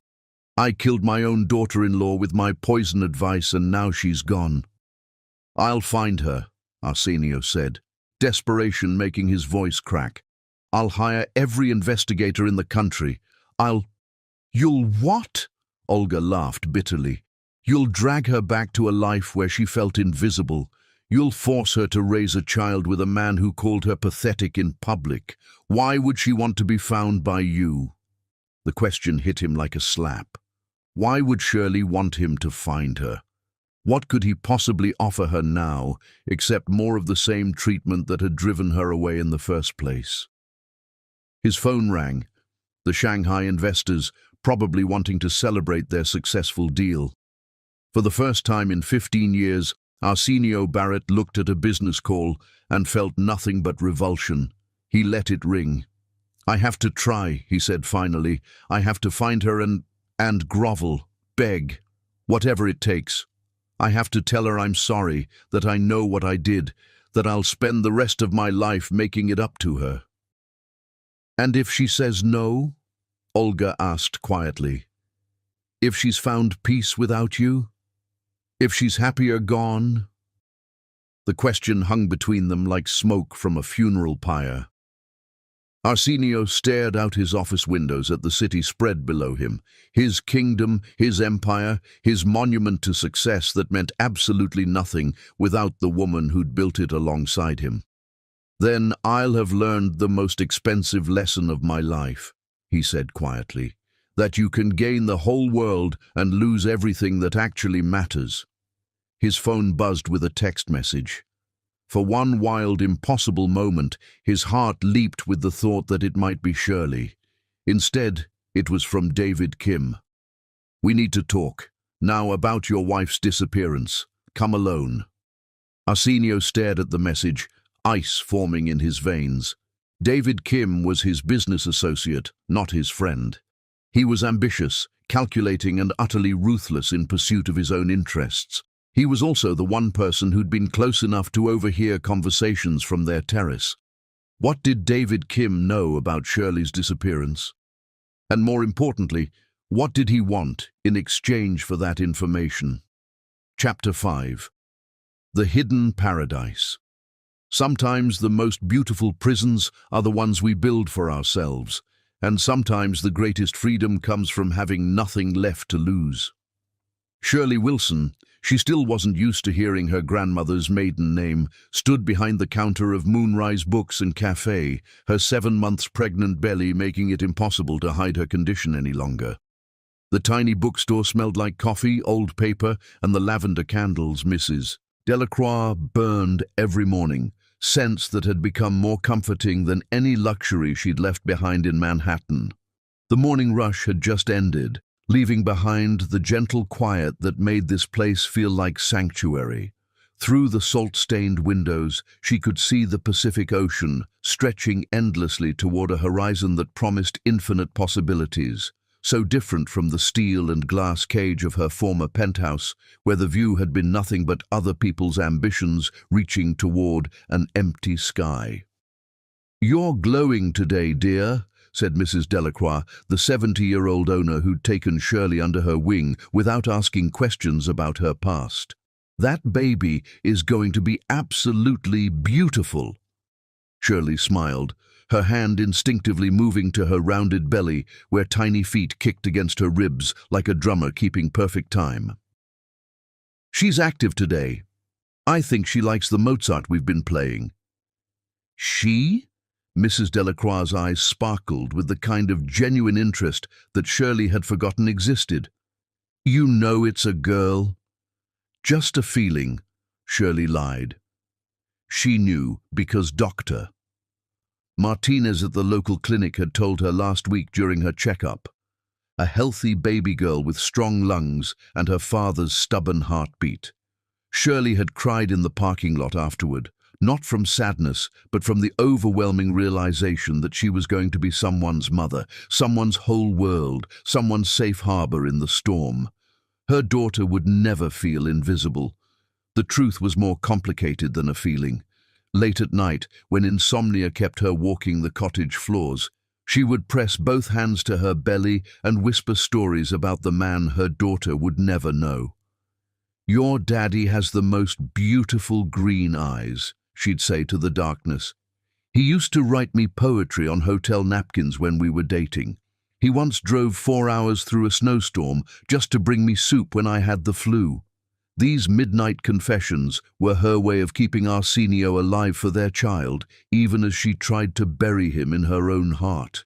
I killed my own daughter-in-law with my poison advice, and now she's gone. I'll find her, Arsenio said, desperation making his voice crack. I'll hire every investigator in the country. You'll what? Olga laughed bitterly. You'll drag her back to a life where she felt invisible. You'll force her to raise a child with a man who called her pathetic in public. Why would she want to be found by you? The question hit him like a slap. Why would Shirley want him to find her? What could he possibly offer her now, except more of the same treatment that had driven her away in the first place? His phone rang. The Shanghai investors, probably wanting to celebrate their successful deal. For the first time in 15 years, Arsenio Barrett looked at a business call and felt nothing but revulsion. He let it ring. I have to try, he said finally. I have to find her and grovel, beg, whatever it takes. I have to tell her I'm sorry, that I know what I did, that I'll spend the rest of my life making it up to her. And if she says no? Olga asked quietly. If she's found peace without you? If she's happier gone? The question hung between them like smoke from a funeral pyre. Arsenio stared out his office windows at the city spread below him, his kingdom, his empire, his monument to success that meant absolutely nothing without the woman who'd built it alongside him. Then I'll have learned the most expensive lesson of my life, he said quietly, that you can gain the whole world and lose everything that actually matters. His phone buzzed with a text message. For one wild, impossible moment, his heart leaped with the thought that it might be Shirley. Instead, it was from David Kim. We need to talk. Now about your wife's disappearance. Come alone. Arsenio stared at the message, ice forming in his veins. David Kim was his business associate, not his friend. He was ambitious, calculating and utterly ruthless in pursuit of his own interests. He was also the one person who'd been close enough to overhear conversations from their terrace. What did David Kim know about Shirley's disappearance? And more importantly, what did he want in exchange for that information? Chapter 5. The Hidden Paradise. Sometimes the most beautiful prisons are the ones we build for ourselves, and sometimes the greatest freedom comes from having nothing left to lose. Shirley Wilson, she still wasn't used to hearing her grandmother's maiden name, stood behind the counter of Moonrise Books and Cafe, her 7 months pregnant belly making it impossible to hide her condition any longer. The tiny bookstore smelled like coffee, old paper, and the lavender candles Mrs. Delacroix burned every morning, scents that had become more comforting than any luxury she'd left behind in Manhattan. The morning rush had just ended, leaving behind the gentle quiet that made this place feel like sanctuary. Through the salt-stained windows, she could see the Pacific Ocean, stretching endlessly toward a horizon that promised infinite possibilities, so different from the steel and glass cage of her former penthouse, where the view had been nothing but other people's ambitions reaching toward an empty sky. "You're glowing today, dear," said Mrs. Delacroix, the 70-year-old owner who'd taken Shirley under her wing without asking questions about her past. "That baby is going to be absolutely beautiful." Shirley smiled, her hand instinctively moving to her rounded belly where tiny feet kicked against her ribs like a drummer keeping perfect time. "She's active today. I think she likes the Mozart we've been playing." "She?" Mrs. Delacroix's eyes sparkled with the kind of genuine interest that Shirley had forgotten existed. "You know it's a girl." "Just a feeling," Shirley lied. She knew because Dr. Martinez at the local clinic had told her last week during her checkup. A healthy baby girl with strong lungs and her father's stubborn heartbeat. Shirley had cried in the parking lot afterward, not from sadness, but from the overwhelming realization that she was going to be someone's mother, someone's whole world, someone's safe harbor in the storm. Her daughter would never feel invisible. The truth was more complicated than a feeling. Late at night, when insomnia kept her walking the cottage floors, she would press both hands to her belly and whisper stories about the man her daughter would never know. "Your daddy has the most beautiful green eyes," she'd say to the darkness. "He used to write me poetry on hotel napkins when we were dating. He once drove 4 hours through a snowstorm just to bring me soup when I had the flu." These midnight confessions were her way of keeping Arsenio alive for their child, even as she tried to bury him in her own heart.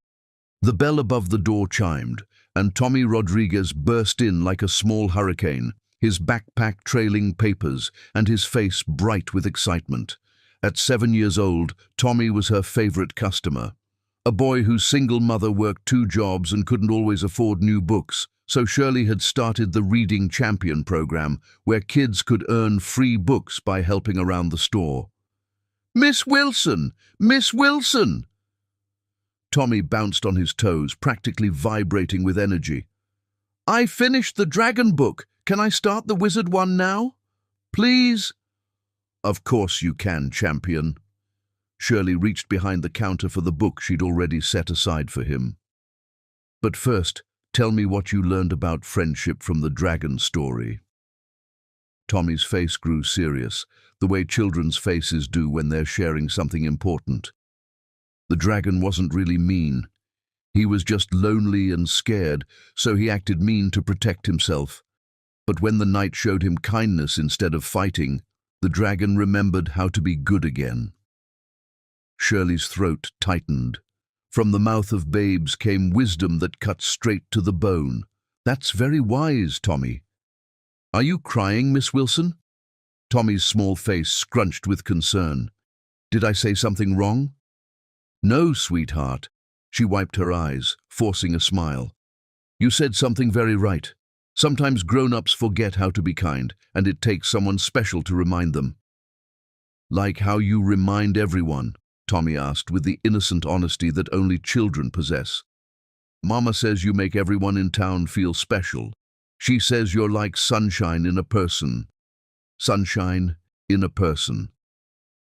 The bell above the door chimed, and Tommy Rodriguez burst in like a small hurricane, his backpack trailing papers and his face bright with excitement. At 7 years old, Tommy was her favorite customer. A boy whose single mother worked 2 jobs and couldn't always afford new books, so Shirley had started the Reading Champion program, where kids could earn free books by helping around the store. "Miss Wilson! Miss Wilson!" Tommy bounced on his toes, practically vibrating with energy. "I finished the dragon book. Can I start the wizard one now? Please?" "Of course you can, champion." Shirley reached behind the counter for the book she'd already set aside for him. "But first, tell me what you learned about friendship from the dragon story." Tommy's face grew serious, the way children's faces do when they're sharing something important. The dragon wasn't really mean. He was just lonely and scared, so he acted mean to protect himself. But when the knight showed him kindness instead of fighting, the dragon remembered how to be good again. Shirley's throat tightened. From the mouth of babes came wisdom that cut straight to the bone. "That's very wise, Tommy." "Are you crying, Miss Wilson?" Tommy's small face scrunched with concern. "Did I say something wrong?" "No, sweetheart." She wiped her eyes, forcing a smile. "You said something very right. Sometimes grown-ups forget how to be kind, and it takes someone special to remind them." "Like how you remind everyone?" Tommy asked with the innocent honesty that only children possess. "Mama says you make everyone in town feel special. She says you're like sunshine in a person." Sunshine in a person.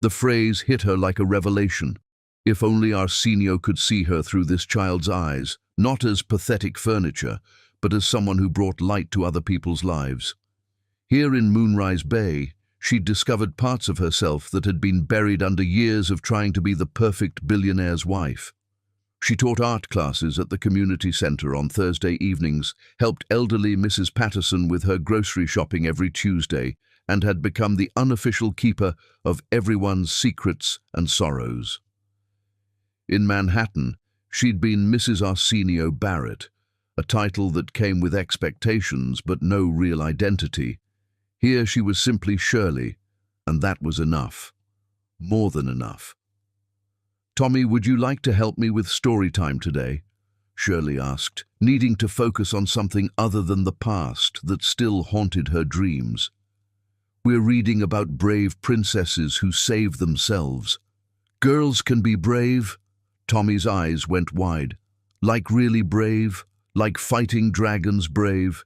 The phrase hit her like a revelation. If only Arsenio could see her through this child's eyes, not as pathetic furniture, but as someone who brought light to other people's lives. Here in Moonrise Bay, she'd discovered parts of herself that had been buried under years of trying to be the perfect billionaire's wife. She taught art classes at the community centre on Thursday evenings, helped elderly Mrs. Patterson with her grocery shopping every Tuesday, and had become the unofficial keeper of everyone's secrets and sorrows. In Manhattan, she'd been Mrs. Arsenio Barrett, a title that came with expectations but no real identity. Here she was simply Shirley, and that was enough. More than enough. "Tommy, would you like to help me with story time today?" Shirley asked, needing to focus on something other than the past that still haunted her dreams. "We're reading about brave princesses who save themselves." "Girls can be brave?" Tommy's eyes went wide. "Like really brave? Like fighting dragons brave?"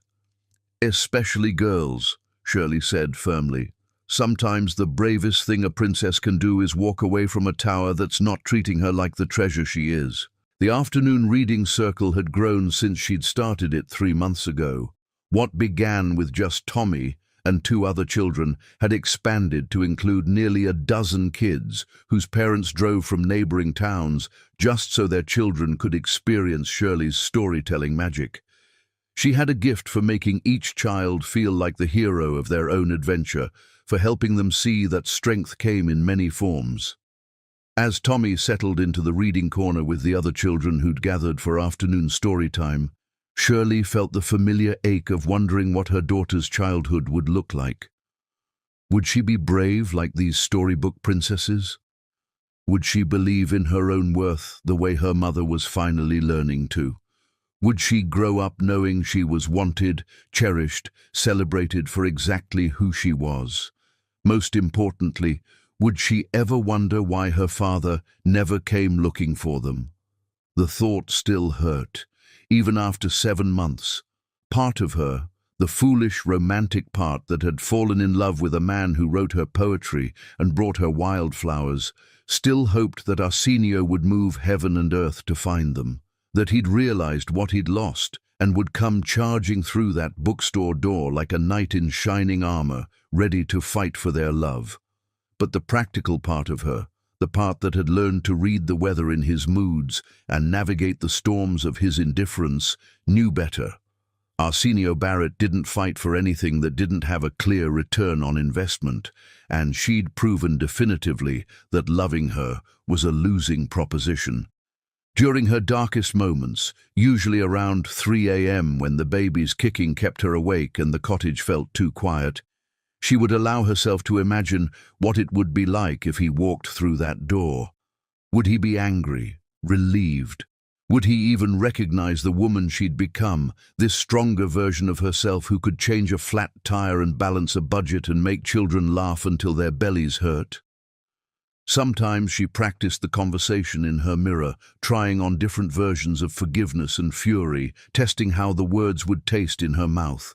"Especially girls," Shirley said firmly. "Sometimes the bravest thing a princess can do is walk away from a tower that's not treating her like the treasure she is." The afternoon reading circle had grown since she'd started it 3 months ago. What began with just Tommy and 2 other children had expanded to include nearly a dozen kids whose parents drove from neighboring towns just so their children could experience Shirley's storytelling magic. She had a gift for making each child feel like the hero of their own adventure, for helping them see that strength came in many forms. As Tommy settled into the reading corner with the other children who'd gathered for afternoon story time, Shirley felt the familiar ache of wondering what her daughter's childhood would look like. Would she be brave like these storybook princesses? Would she believe in her own worth the way her mother was finally learning to? Would she grow up knowing she was wanted, cherished, celebrated for exactly who she was? Most importantly, would she ever wonder why her father never came looking for them? The thought still hurt, even after 7 months. Part of her, the foolish, romantic part that had fallen in love with a man who wrote her poetry and brought her wildflowers, still hoped that Arsenio would move heaven and earth to find them, that he'd realized what he'd lost and would come charging through that bookstore door like a knight in shining armor, ready to fight for their love. But the practical part of her, the part that had learned to read the weather in his moods and navigate the storms of his indifference, knew better. Arsenio Barrett didn't fight for anything that didn't have a clear return on investment, and she'd proven definitively that loving her was a losing proposition. During her darkest moments, usually around 3 a.m. when the baby's kicking kept her awake and the cottage felt too quiet, she would allow herself to imagine what it would be like if he walked through that door. Would he be angry, relieved? Would he even recognize the woman she'd become, this stronger version of herself who could change a flat tire and balance a budget and make children laugh until their bellies hurt? Sometimes she practiced the conversation in her mirror, trying on different versions of forgiveness and fury, testing how the words would taste in her mouth.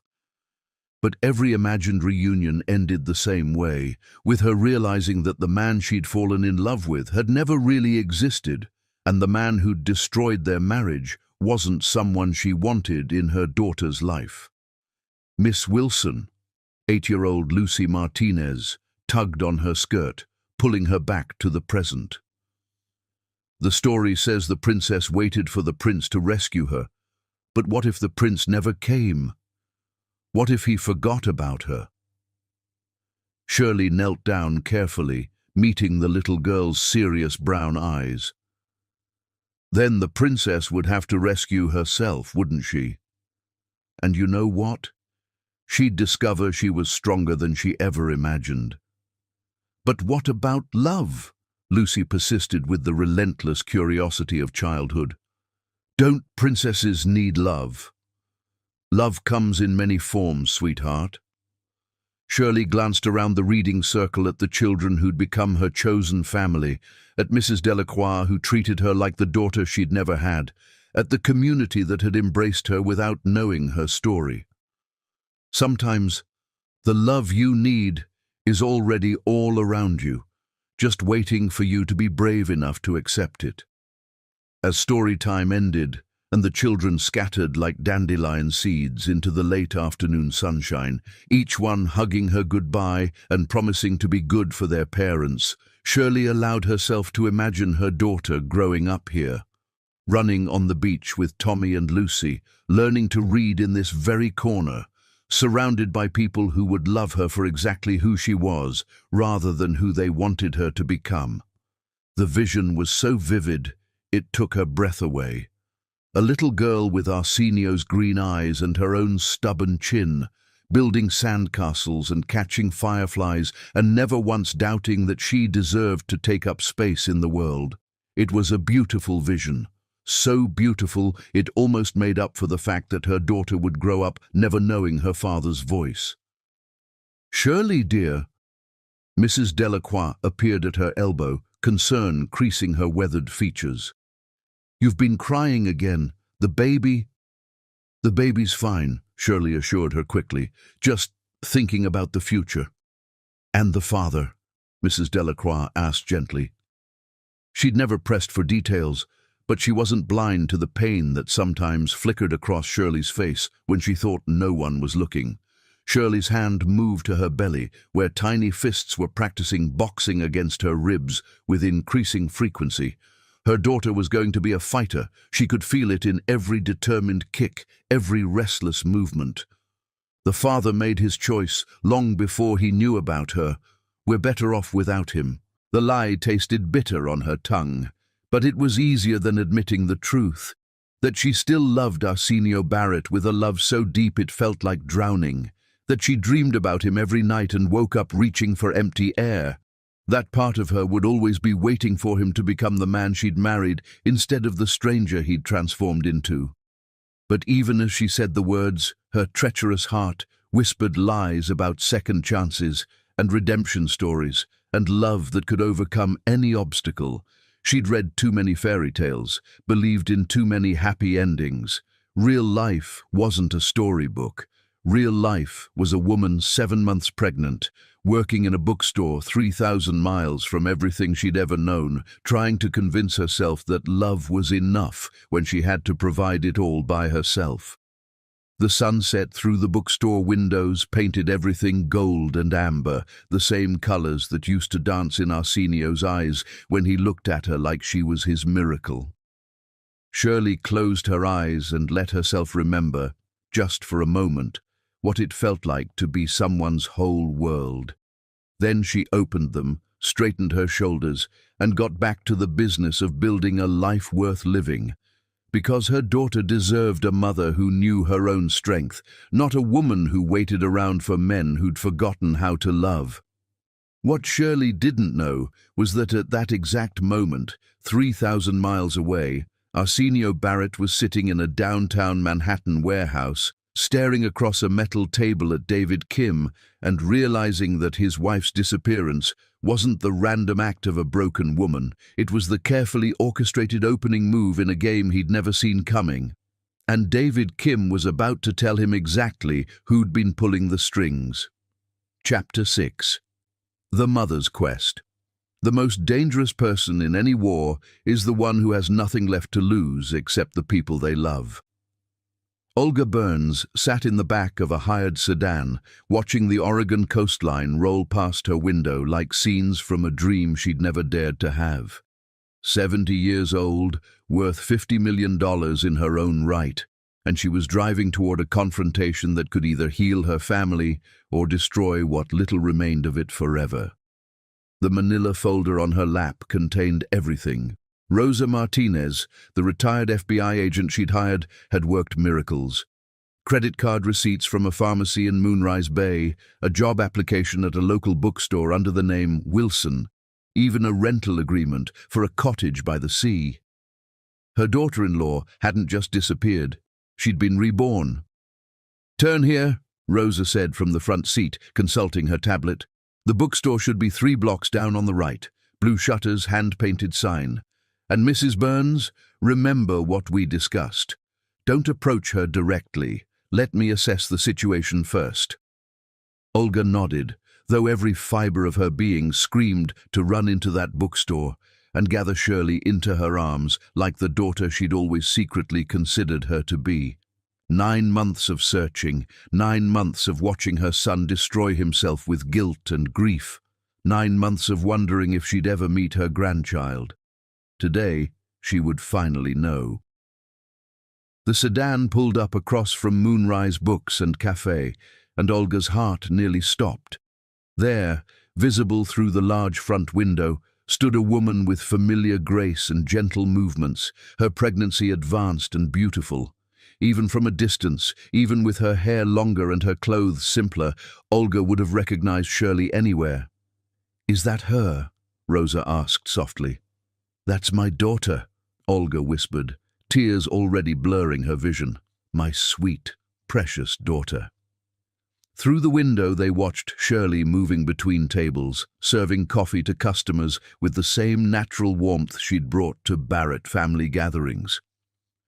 But every imagined reunion ended the same way, with her realizing that the man she'd fallen in love with had never really existed, and the man who'd destroyed their marriage wasn't someone she wanted in her daughter's life. Miss Wilson, 8-year-old Lucy Martinez, tugged on her skirt, pulling her back to the present. The story says the princess waited for the prince to rescue her, but what if the prince never came? What if he forgot about her? Shirley knelt down carefully, meeting the little girl's serious brown eyes. Then the princess would have to rescue herself, wouldn't she? And you know what? She'd discover she was stronger than she ever imagined. But what about love? Lucy persisted with the relentless curiosity of childhood. Don't princesses need love? Love comes in many forms, sweetheart. Shirley glanced around the reading circle at the children who'd become her chosen family, at Mrs. Delacroix, who treated her like the daughter she'd never had, at the community that had embraced her without knowing her story. Sometimes the love you need is already all around you, just waiting for you to be brave enough to accept it. As story time ended, and the children scattered like dandelion seeds into the late afternoon sunshine, each one hugging her goodbye and promising to be good for their parents, Shirley allowed herself to imagine her daughter growing up here, running on the beach with Tommy and Lucy, learning to read in this very corner, surrounded by people who would love her for exactly who she was, rather than who they wanted her to become. The vision was so vivid, it took her breath away. A little girl with Arsenio's green eyes and her own stubborn chin, building sandcastles and catching fireflies and never once doubting that she deserved to take up space in the world. It was a beautiful vision. So beautiful it almost made up for the fact that her daughter would grow up never knowing her father's voice. "Shirley, dear." Mrs. Delacroix appeared at her elbow, concern creasing her weathered features. "You've been crying again. The baby—" "The baby's fine," Shirley assured her quickly, "just thinking about the future." "And the father?" Mrs. Delacroix asked gently. She'd never pressed for details, but she wasn't blind to the pain that sometimes flickered across Shirley's face when she thought no one was looking. Shirley's hand moved to her belly, where tiny fists were practicing boxing against her ribs with increasing frequency. Her daughter was going to be a fighter. She could feel it in every determined kick, every restless movement. The father made his choice long before he knew about her. We're better off without him. The lie tasted bitter on her tongue, but it was easier than admitting the truth, that she still loved Arsenio Barrett with a love so deep it felt like drowning, that she dreamed about him every night and woke up reaching for empty air. That part of her would always be waiting for him to become the man she'd married instead of the stranger he'd transformed into. But even as she said the words, her treacherous heart whispered lies about second chances and redemption stories and love that could overcome any obstacle. She'd read too many fairy tales, believed in too many happy endings. Real life wasn't a storybook. Real life was a woman 7 months pregnant, working in a bookstore 3,000 miles from everything she'd ever known, trying to convince herself that love was enough when she had to provide it all by herself. The sunset through the bookstore windows painted everything gold and amber, the same colors that used to dance in Arsenio's eyes when he looked at her like she was his miracle. Shirley closed her eyes and let herself remember, just for a moment, what it felt like to be someone's whole world. Then she opened them, straightened her shoulders, and got back to the business of building a life worth living. Because her daughter deserved a mother who knew her own strength, not a woman who waited around for men who'd forgotten how to love. What Shirley didn't know was that at that exact moment, 3,000 miles away, Arsenio Barrett was sitting in a downtown Manhattan warehouse, staring across a metal table at David Kim and realizing that his wife's disappearance wasn't the random act of a broken woman. It was the carefully orchestrated opening move in a game he'd never seen coming. And David Kim was about to tell him exactly who'd been pulling the strings. Chapter 6. The Mother's Quest. The most dangerous person in any war is the one who has nothing left to lose except the people they love. Olga Burns sat in the back of a hired sedan, watching the Oregon coastline roll past her window like scenes from a dream she'd never dared to have. 70 years old, worth $50 million in her own right, and she was driving toward a confrontation that could either heal her family or destroy what little remained of it forever. The manila folder on her lap contained everything. Rosa Martinez, the retired FBI agent she'd hired, had worked miracles. Credit card receipts from a pharmacy in Moonrise Bay, a job application at a local bookstore under the name Wilson, even a rental agreement for a cottage by the sea. Her daughter-in-law hadn't just disappeared. She'd been reborn. "Turn here," Rosa said from the front seat, consulting her tablet. "The bookstore should be 3 blocks down on the right. Blue shutters, hand-painted sign. And Mrs. Burns, remember what we discussed. Don't approach her directly. Let me assess the situation first." Olga nodded. though every fiber of her being screamed to run into that bookstore and gather Shirley into her arms like the daughter she'd always secretly considered her to be. 9 months of searching, 9 months of watching her son destroy himself with guilt and grief, 9 months of wondering if she'd ever meet her grandchild. Today, she would finally know. The sedan pulled up across from Moonrise Books and Cafe, and Olga's heart nearly stopped. There, visible through the large front window, stood a woman with familiar grace and gentle movements, her pregnancy advanced and beautiful. Even from a distance, even with her hair longer and her clothes simpler, Olga would have recognized Shirley anywhere. "Is that her?" Rosa asked softly. "That's my daughter," Olga whispered, tears already blurring her vision. "My sweet, precious daughter." Through the window they watched Shirley moving between tables, serving coffee to customers with the same natural warmth she'd brought to Barrett family gatherings.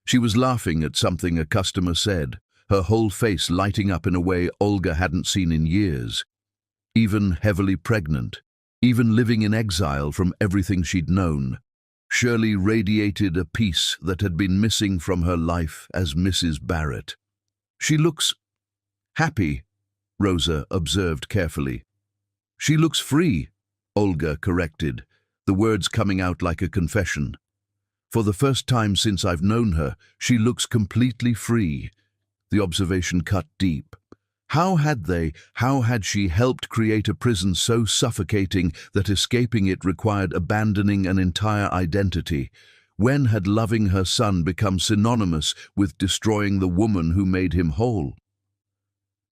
She was laughing at something a customer said, her whole face lighting up in a way Olga hadn't seen in years. Even heavily pregnant, even living in exile from everything she'd known, Shirley radiated a peace that had been missing from her life as Mrs. Barrett. "She looks happy," Rosa observed carefully. "She looks free," Olga corrected, the words coming out like a confession. "For the first time since I've known her, she looks completely free." The observation cut deep. How had she helped create a prison so suffocating that escaping it required abandoning an entire identity? When had loving her son become synonymous with destroying the woman who made him whole?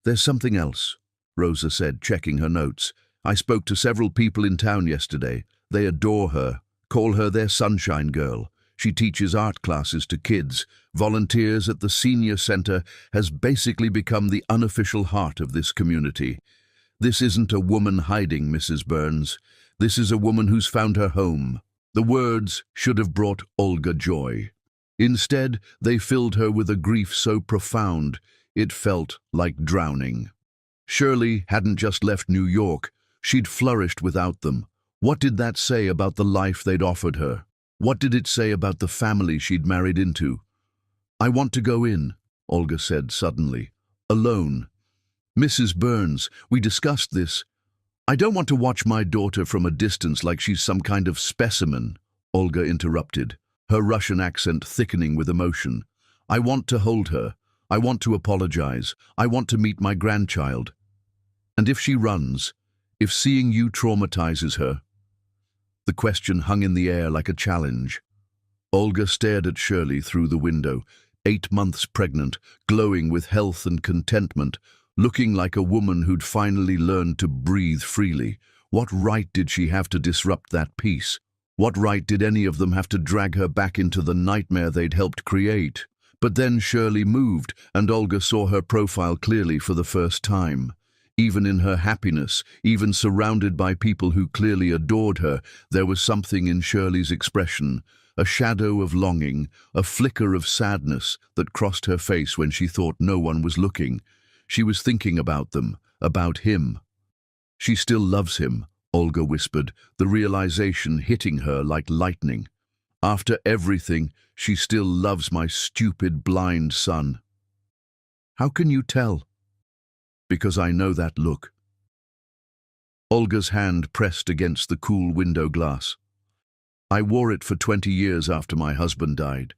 "There's something else," Rosa said, checking her notes. "I spoke to several people in town yesterday. They adore her, call her their sunshine girl. She teaches art classes to kids, volunteers at the senior center, has basically become the unofficial heart of this community. This isn't a woman hiding, Mrs. Burns. This is a woman who's found her home." The words should have brought Olga joy. Instead, they filled her with a grief so profound, it felt like drowning. Shirley hadn't just left New York, she'd flourished without them. What did that say about the life they'd offered her? What did it say about the family she'd married into? "I want to go in," Olga said suddenly. "Alone." "Mrs. Burns, we discussed this. I don't want to watch my daughter from a distance like she's some kind of specimen," Olga interrupted, her Russian accent thickening with emotion. "I want to hold her. I want to apologize. I want to meet my grandchild. And if she runs, if seeing you traumatizes her?" The question hung in the air like a challenge. Olga stared at Shirley through the window, 8 months pregnant, glowing with health and contentment, looking like a woman who'd finally learned to breathe freely. What right did she have to disrupt that peace? What right did any of them have to drag her back into the nightmare they'd helped create? But then Shirley moved, and Olga saw her profile clearly for the first time. Even in her happiness, even surrounded by people who clearly adored her, there was something in Shirley's expression, a shadow of longing, a flicker of sadness that crossed her face when she thought no one was looking. She was thinking about them, about him. "She still loves him," Olga whispered, the realization hitting her like lightning. "After everything, she still loves my stupid, blind son." "How can you tell?" "Because I know that look." Olga's hand pressed against the cool window glass. "I wore it for 20 years after my husband died.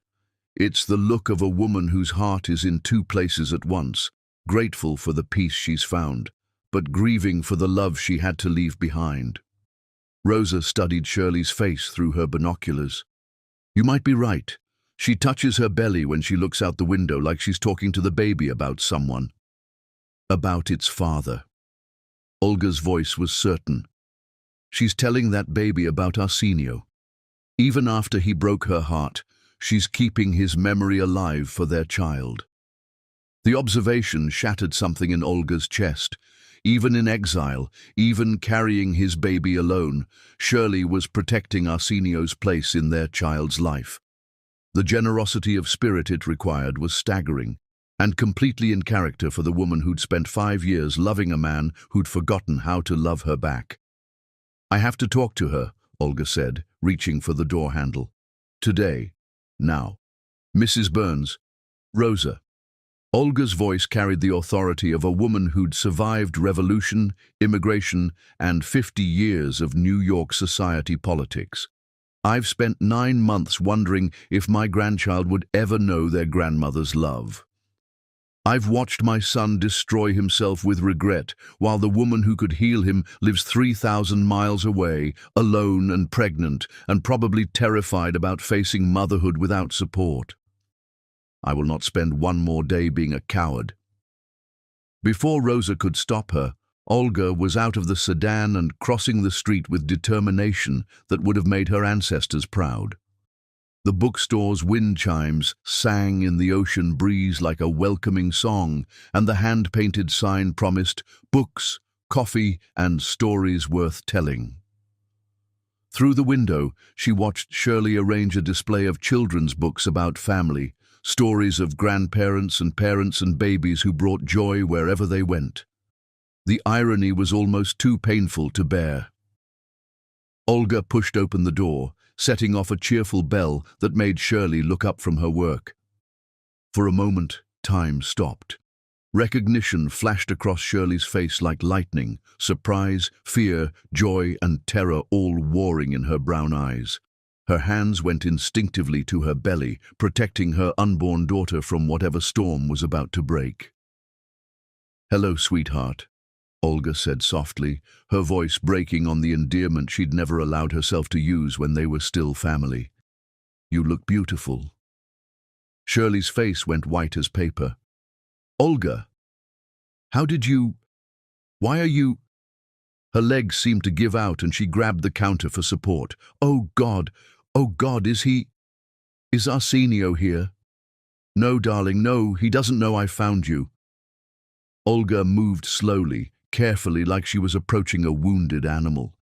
It's the look of a woman whose heart is in 2 places at once, grateful for the peace she's found, but grieving for the love she had to leave behind." Rosa studied Shirley's face through her binoculars. "You might be right. She touches her belly when she looks out the window like she's talking to the baby about someone. About its father." Olga's voice was certain. "She's telling that baby about Arsenio. Even after he broke her heart, she's keeping his memory alive for their child." The observation shattered something in Olga's chest. Even in exile, even carrying his baby alone, Shirley was protecting Arsenio's place in their child's life. The generosity of spirit it required was staggering. and completely in character for the woman who'd spent 5 years loving a man who'd forgotten how to love her back. "I have to talk to her," Olga said, reaching for the door handle. "Today. Now. Mrs. Burns. Rosa." Olga's voice carried the authority of a woman who'd survived revolution, immigration, and 50 years of New York society politics. "I've spent 9 months wondering if my grandchild would ever know their grandmother's love. I've watched my son destroy himself with regret, while the woman who could heal him lives 3,000 miles away, alone and pregnant, and probably terrified about facing motherhood without support. I will not spend one more day being a coward." Before Rosa could stop her, Olga was out of the sedan and crossing the street with determination that would have made her ancestors proud. The bookstore's wind chimes sang in the ocean breeze like a welcoming song, and the hand-painted sign promised books, coffee, and stories worth telling. Through the window, she watched Shirley arrange a display of children's books about family, stories of grandparents and parents and babies who brought joy wherever they went. The irony was almost too painful to bear. Olga pushed open the door, setting off a cheerful bell that made Shirley look up from her work. For a moment, time stopped. Recognition flashed across Shirley's face like lightning, surprise, fear, joy, and terror all warring in her brown eyes. Her hands went instinctively to her belly, protecting her unborn daughter from whatever storm was about to break. "Hello, sweetheart," Olga said softly, her voice breaking on the endearment she'd never allowed herself to use when they were still family. "You look beautiful." Shirley's face went white as paper. "Olga, how did you... Why are you..." Her legs seemed to give out and she grabbed the counter for support. Oh God, is Arsenio here?" "No, darling, no, he doesn't know I found you." Olga moved slowly, carefully, like she was approaching a wounded animal.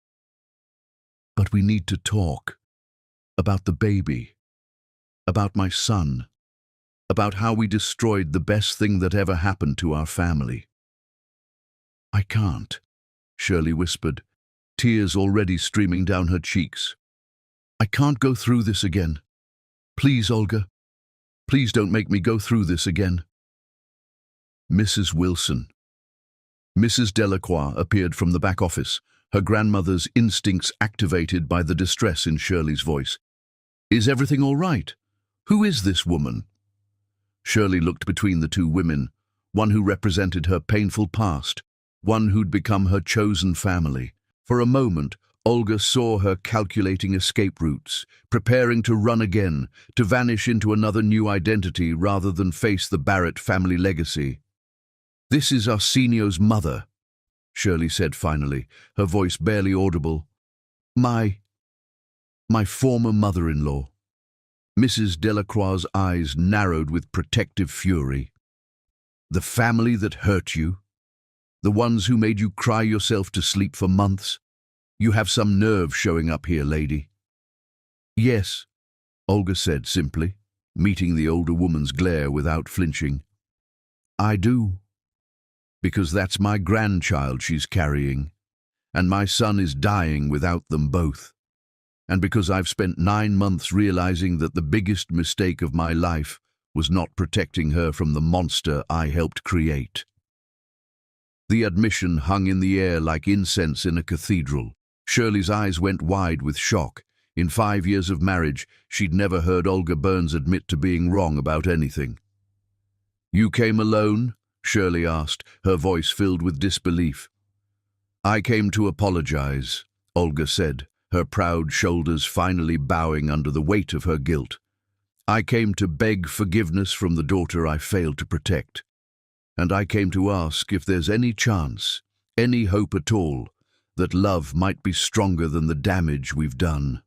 "But we need to talk. About the baby. About my son. About how we destroyed the best thing that ever happened to our family." "I can't," Shirley whispered, tears already streaming down her cheeks. "I can't go through this again. Please, Olga. Please don't make me go through this again." Mrs. Wilson. Mrs. Delacroix appeared from the back office, her grandmother's instincts activated by the distress in Shirley's voice. "Is everything all right? Who is this woman?" Shirley looked between the two women, one who represented her painful past, one who'd become her chosen family. For a moment, Olga saw her calculating escape routes, preparing to run again, to vanish into another new identity rather than face the Barrett family legacy. "This is Arsenio's mother," Shirley said finally, her voice barely audible. My former mother-in-law." Mrs. Delacroix's eyes narrowed with protective fury. "The family that hurt you? The ones who made you cry yourself to sleep for months? You have some nerve showing up here, lady." "Yes," Olga said simply, meeting the older woman's glare without flinching. "I do. Because that's my grandchild she's carrying, and my son is dying without them both. And because I've spent 9 months realizing that the biggest mistake of my life was not protecting her from the monster I helped create." The admission hung in the air like incense in a cathedral. Shirley's eyes went wide with shock. In 5 years of marriage, she'd never heard Olga Burns admit to being wrong about anything. "You came alone?" Shirley asked, her voice filled with disbelief. "I came to apologize," Olga said, her proud shoulders finally bowing under the weight of her guilt. "I came to beg forgiveness from the daughter I failed to protect. And I came to ask if there's any chance, any hope at all, that love might be stronger than the damage we've done."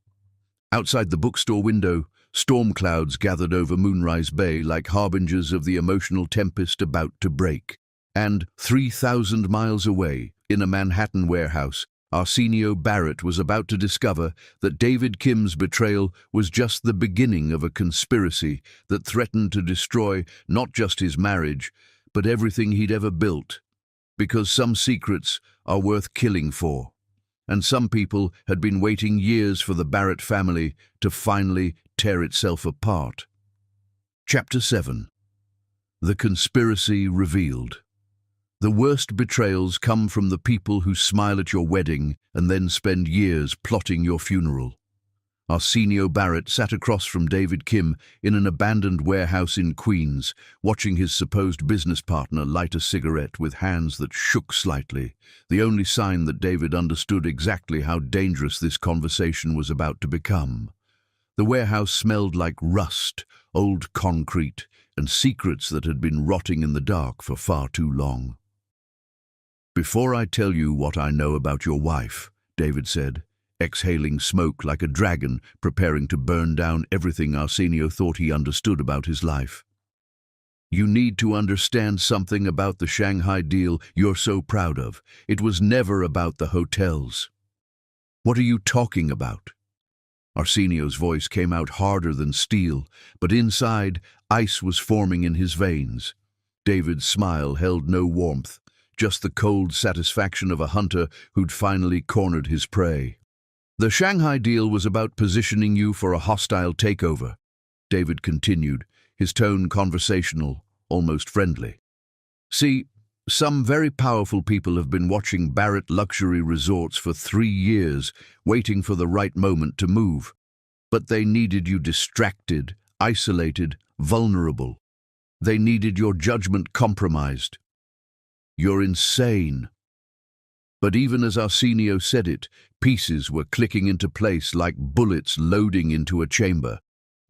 Outside the bookstore window, storm clouds gathered over Moonrise Bay like harbingers of the emotional tempest about to break. And 3,000 miles away, in a Manhattan warehouse, Arsenio Barrett was about to discover that David Kim's betrayal was just the beginning of a conspiracy that threatened to destroy not just his marriage, but everything he'd ever built. Because some secrets are worth killing for, and some people had been waiting years for the Barrett family to finally tear itself apart. Chapter 7. The Conspiracy Revealed. The worst betrayals come from the people who smile at your wedding and then spend years plotting your funeral. Arsenio Barrett sat across from David Kim in an abandoned warehouse in Queens, watching his supposed business partner light a cigarette with hands that shook slightly, the only sign that David understood exactly how dangerous this conversation was about to become. The warehouse smelled like rust, old concrete, and secrets that had been rotting in the dark for far too long. "Before I tell you what I know about your wife," David said, exhaling smoke like a dragon, preparing to burn down everything Arsenio thought he understood about his life. "You need to understand something about the Shanghai deal you're so proud of. It was never about the hotels." "What are you talking about?" Arsenio's voice came out harder than steel, but inside, ice was forming in his veins. David's smile held no warmth, just the cold satisfaction of a hunter who'd finally cornered his prey. "The Shanghai deal was about positioning you for a hostile takeover," David continued, his tone conversational, almost friendly. "See, some very powerful people have been watching Barrett luxury resorts for 3 years, waiting for the right moment to move. But they needed you distracted, isolated, vulnerable. They needed your judgment compromised." "You're insane." But even as Arsenio said it, pieces were clicking into place like bullets loading into a chamber.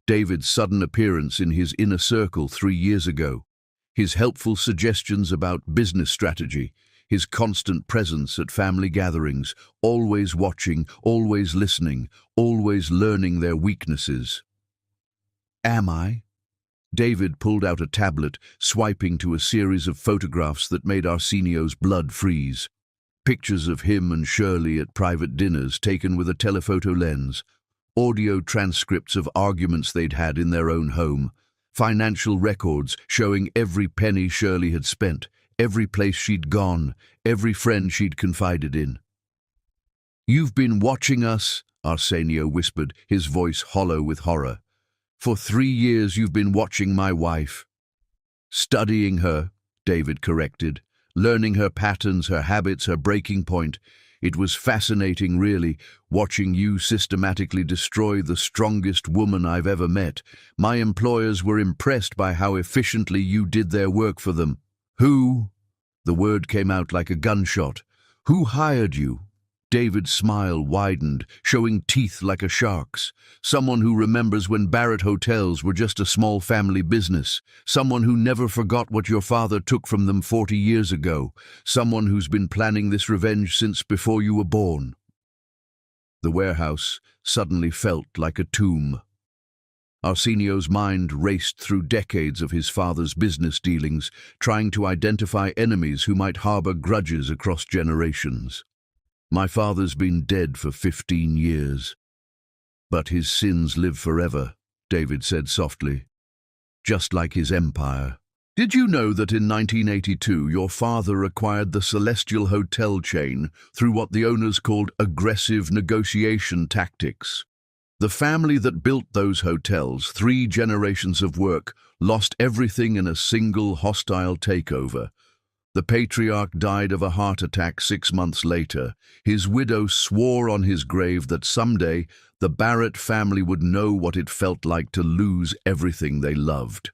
David's sudden appearance in his inner circle 3 years ago, his helpful suggestions about business strategy, his constant presence at family gatherings, always watching, always listening, always learning their weaknesses. "Am I?" David pulled out a tablet, swiping to a series of photographs that made Arsenio's blood freeze. Pictures of him and Shirley at private dinners taken with a telephoto lens, audio transcripts of arguments they'd had in their own home, financial records showing every penny Shirley had spent, every place she'd gone, every friend she'd confided in. "You've been watching us," Arsenio whispered, his voice hollow with horror. "For 3 years you've been watching my wife." "Studying her," David corrected. "Learning her patterns, her habits, her breaking point. It was fascinating, really, watching you systematically destroy the strongest woman I've ever met. My employers were impressed by how efficiently you did their work for them." "Who?" The word came out like a gunshot. "Who hired you?" David's smile widened, showing teeth like a shark's. "Someone who remembers when Barrett Hotels were just a small family business. Someone who never forgot what your father took from them 40 years ago. Someone who's been planning this revenge since before you were born." The warehouse suddenly felt like a tomb. Arsenio's mind raced through decades of his father's business dealings, trying to identify enemies who might harbor grudges across generations. "My father's been dead for 15 years. But his sins live forever," David said softly. "Just like his empire. Did you know that in 1982 your father acquired the Celestial Hotel chain through what the owners called aggressive negotiation tactics? The family that built those hotels, 3 generations of work, lost everything in a single hostile takeover. The patriarch died of a heart attack 6 months later. His widow swore on his grave that someday the Barrett family would know what it felt like to lose everything they loved."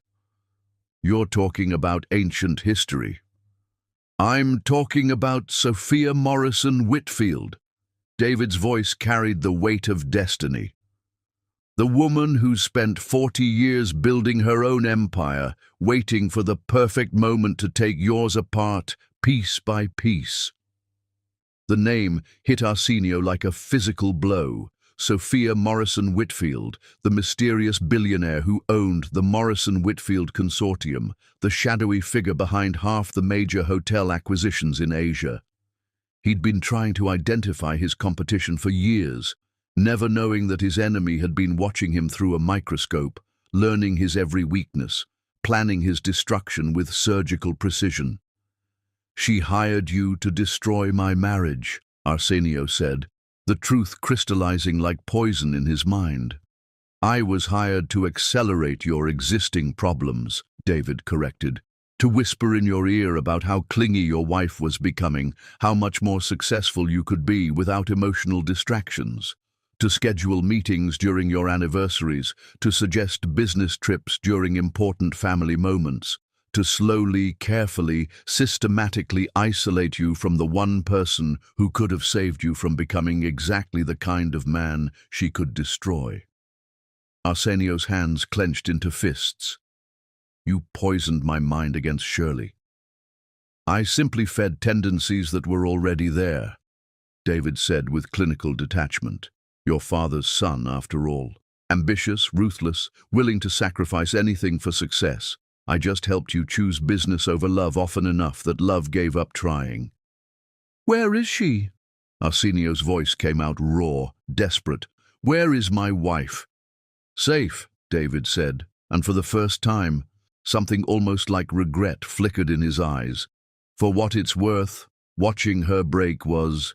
"You're talking about ancient history." "I'm talking about Sophia Morrison Whitfield." David's voice carried the weight of destiny. "The woman who spent 40 years building her own empire, waiting for the perfect moment to take yours apart, piece by piece." The name hit Arsenio like a physical blow. Sophia Morrison Whitfield, the mysterious billionaire who owned the Morrison-Whitfield Consortium, the shadowy figure behind half the major hotel acquisitions in Asia. He'd been trying to identify his competition for years, never knowing that his enemy had been watching him through a microscope, learning his every weakness, planning his destruction with surgical precision. "She hired you to destroy my marriage," Arsenio said, the truth crystallizing like poison in his mind. "I was hired to accelerate your existing problems," David corrected, "to whisper in your ear about how clingy your wife was becoming, how much more successful you could be without emotional distractions, to schedule meetings during your anniversaries, to suggest business trips during important family moments, to slowly, carefully, systematically isolate you from the one person who could have saved you from becoming exactly the kind of man she could destroy." Arsenio's hands clenched into fists. "You poisoned my mind against Shirley." "I simply fed tendencies that were already there," David said with clinical detachment. "Your father's son, after all. Ambitious, ruthless, willing to sacrifice anything for success. I just helped you choose business over love often enough that love gave up trying." "Where is she?" Arsenio's voice came out raw, desperate. "Where is my wife?" "Safe," David said, and for the first time, something almost like regret flickered in his eyes. "For what it's worth, watching her break was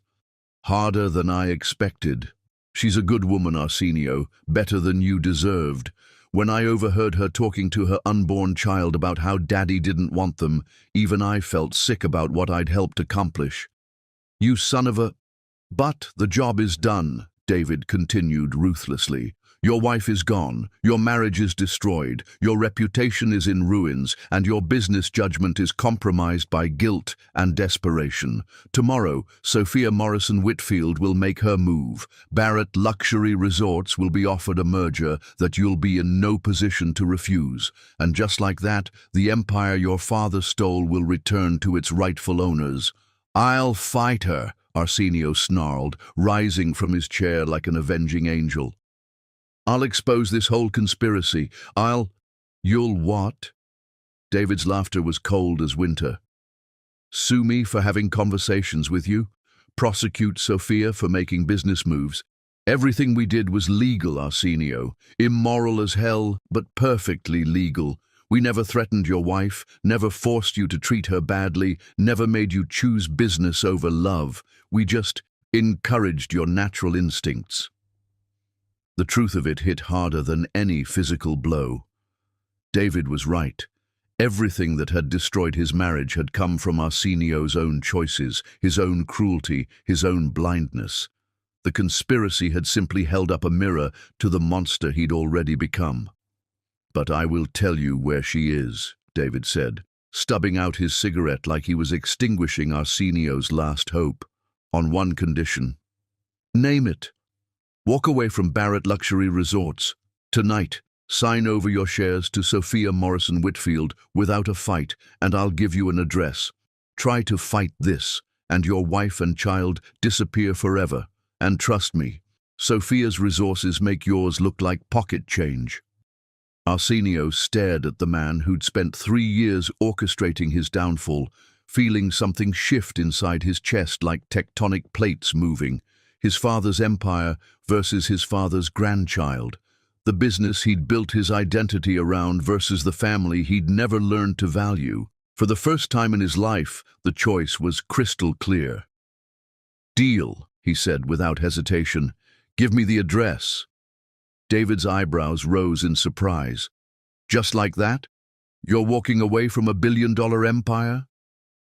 harder than I expected. She's a good woman, Arsenio, better than you deserved. When I overheard her talking to her unborn child about how Daddy didn't want them, even I felt sick about what I'd helped accomplish. You son of a—" "But the job is done," David continued ruthlessly. "Your wife is gone, your marriage is destroyed, your reputation is in ruins, and your business judgment is compromised by guilt and desperation. Tomorrow, Sophia Morrison Whitfield will make her move. Barrett Luxury Resorts will be offered a merger that you'll be in no position to refuse. And just like that, the empire your father stole will return to its rightful owners." "I'll fight her," Arsenio snarled, rising from his chair like an avenging angel. "I'll expose this whole conspiracy. You'll what?" David's laughter was cold as winter. "Sue me for having conversations with you? Prosecute Sophia for making business moves? Everything we did was legal, Arsenio. Immoral as hell, but perfectly legal. We never threatened your wife, never forced you to treat her badly, never made you choose business over love. We just encouraged your natural instincts." The truth of it hit harder than any physical blow. David was right. Everything that had destroyed his marriage had come from Arsenio's own choices, his own cruelty, his own blindness. The conspiracy had simply held up a mirror to the monster he'd already become. "But I will tell you where she is," David said, stubbing out his cigarette like he was extinguishing Arsenio's last hope. "On one condition." "Name it." "Walk away from Barrett Luxury Resorts. Tonight, sign over your shares to Sophia Morrison Whitfield without a fight, and I'll give you an address. Try to fight this, and your wife and child disappear forever. And trust me, Sophia's resources make yours look like pocket change." Arsenio stared at the man who'd spent 3 years orchestrating his downfall, feeling something shift inside his chest like tectonic plates moving. His father's empire versus his father's grandchild. The business he'd built his identity around versus the family he'd never learned to value. For the first time in his life, the choice was crystal clear. "Deal," he said without hesitation. "Give me the address." David's eyebrows rose in surprise. "Just like that? You're walking away from a billion-dollar empire?"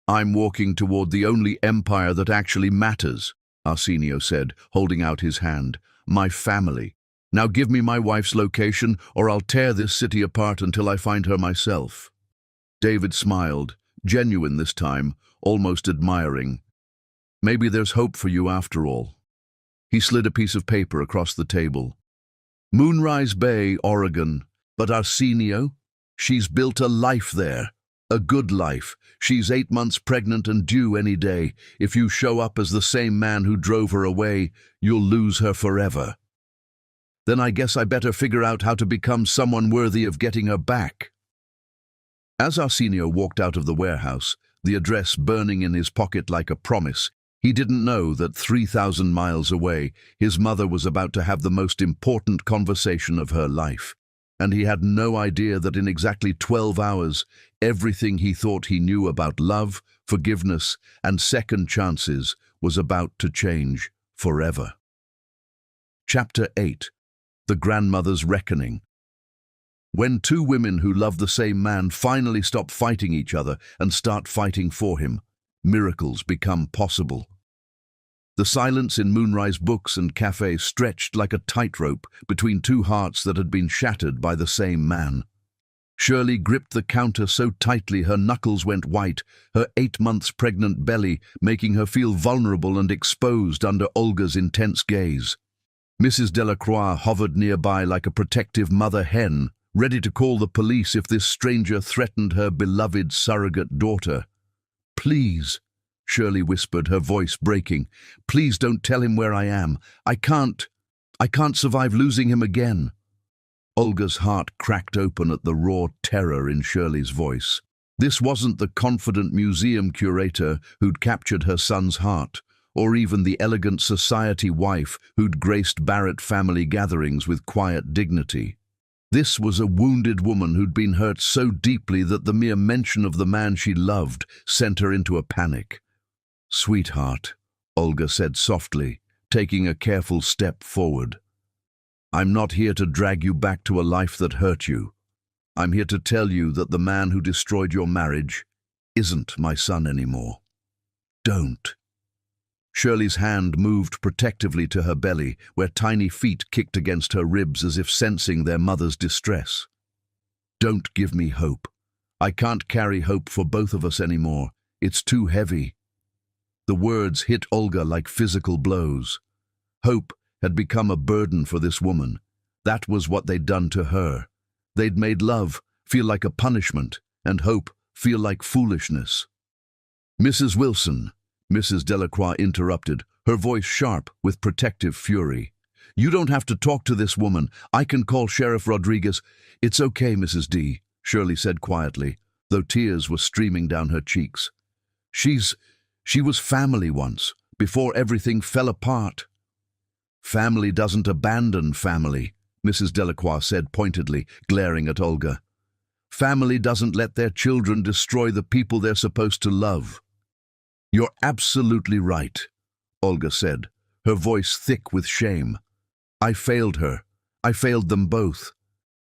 "I'm walking toward the only empire that actually matters," Arsenio said, holding out his hand. "My family. Now give me my wife's location, or I'll tear this city apart until I find her myself." David smiled, genuine this time, almost admiring. "Maybe there's hope for you after all." He slid a piece of paper across the table. "Moonrise Bay, Oregon. But Arsenio, she's built a life there. A good life. She's 8 months pregnant and due any day. If you show up as the same man who drove her away, you'll lose her forever." "Then I guess I better figure out how to become someone worthy of getting her back." As Arsenio walked out of the warehouse, the address burning in his pocket like a promise, He didn't know that 3,000 miles away, his mother was about to have the most important conversation of her life. And he had no idea that in exactly 12 hours, everything he thought he knew about love, forgiveness, and second chances was about to change forever. Chapter 8. The Grandmother's Reckoning. When two women who love the same man finally stop fighting each other and start fighting for him, miracles become possible. The silence in Moonrise books and cafes stretched like a tightrope between two hearts that had been shattered by the same man. Shirley gripped the counter so tightly her knuckles went white, her 8 months pregnant belly making her feel vulnerable and exposed under Olga's intense gaze. Mrs. Delacroix hovered nearby like a protective mother hen, ready to call the police if this stranger threatened her beloved surrogate daughter. "Please," Shirley whispered, her voice breaking. "Please don't tell him where I am. I can't survive losing him again." Olga's heart cracked open at the raw terror in Shirley's voice. This wasn't the confident museum curator who'd captured her son's heart, or even the elegant society wife who'd graced Barrett family gatherings with quiet dignity. This was a wounded woman who'd been hurt so deeply that the mere mention of the man she loved sent her into a panic. "Sweetheart," Olga said softly, taking a careful step forward. "I'm not here to drag you back to a life that hurt you. I'm here to tell you that the man who destroyed your marriage isn't my son anymore. Don't." Shirley's hand moved protectively to her belly, where tiny feet kicked against her ribs as if sensing their mother's distress. "Don't give me hope. I can't carry hope for both of us anymore. It's too heavy." The words hit Olga like physical blows. Hope had become a burden for this woman. That was what they'd done to her. They'd made love feel like a punishment, and hope feel like foolishness. "Mrs. Wilson," Mrs. Delacroix interrupted, her voice sharp with protective fury. "You don't have to talk to this woman. I can call Sheriff Rodriguez." "It's okay, Mrs. D," Shirley said quietly, though tears were streaming down her cheeks. She was family once, before everything fell apart." "Family doesn't abandon family," Mrs. Delacroix said pointedly, glaring at Olga. "Family doesn't let their children destroy the people they're supposed to love." "You're absolutely right," Olga said, her voice thick with shame. "I failed her. I failed them both.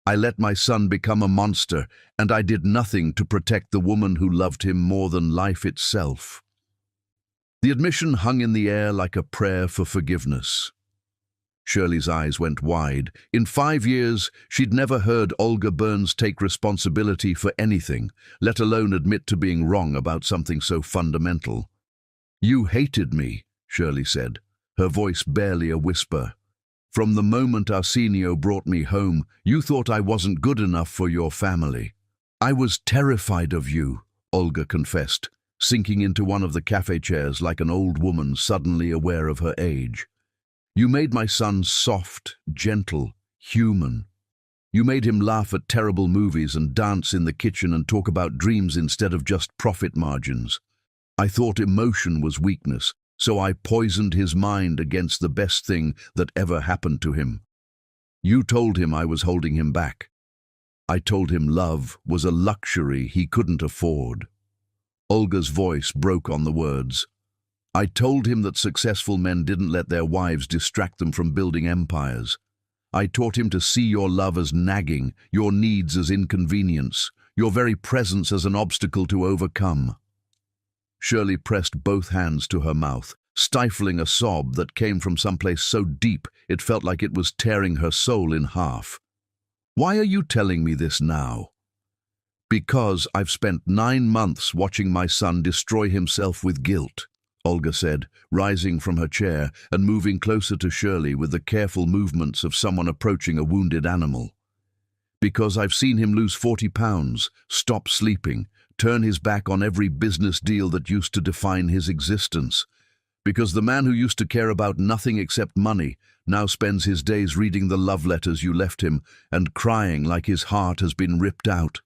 I let my son become a monster, and I did nothing to protect the woman who loved him more than life itself." The admission hung in the air like a prayer for forgiveness. Shirley's eyes went wide. In 5 years, she'd never heard Olga Burns take responsibility for anything, let alone admit to being wrong about something so fundamental. "You hated me," Shirley said, her voice barely a whisper. "From the moment Arsenio brought me home, you thought I wasn't good enough for your family." "I was terrified of you," Olga confessed, sinking into one of the cafe chairs like an old woman suddenly aware of her age. "You made my son soft, gentle, human. You made him laugh at terrible movies and dance in the kitchen and talk about dreams instead of just profit margins. I thought emotion was weakness, so I poisoned his mind against the best thing that ever happened to him. You told him I was holding him back. I told him love was a luxury he couldn't afford." Olga's voice broke on the words. "I told him that successful men didn't let their wives distract them from building empires. I taught him to see your love as nagging, your needs as inconvenience, your very presence as an obstacle to overcome." Shirley pressed both hands to her mouth, stifling a sob that came from someplace so deep it felt like it was tearing her soul in half. "Why are you telling me this now?" "Because I've spent 9 months watching my son destroy himself with guilt," Olga said, rising from her chair and moving closer to Shirley with the careful movements of someone approaching a wounded animal. "Because I've seen him lose 40 pounds, stop sleeping, turn his back on every business deal that used to define his existence. Because the man who used to care about nothing except money now spends his days reading the love letters you left him and crying like his heart has been ripped out."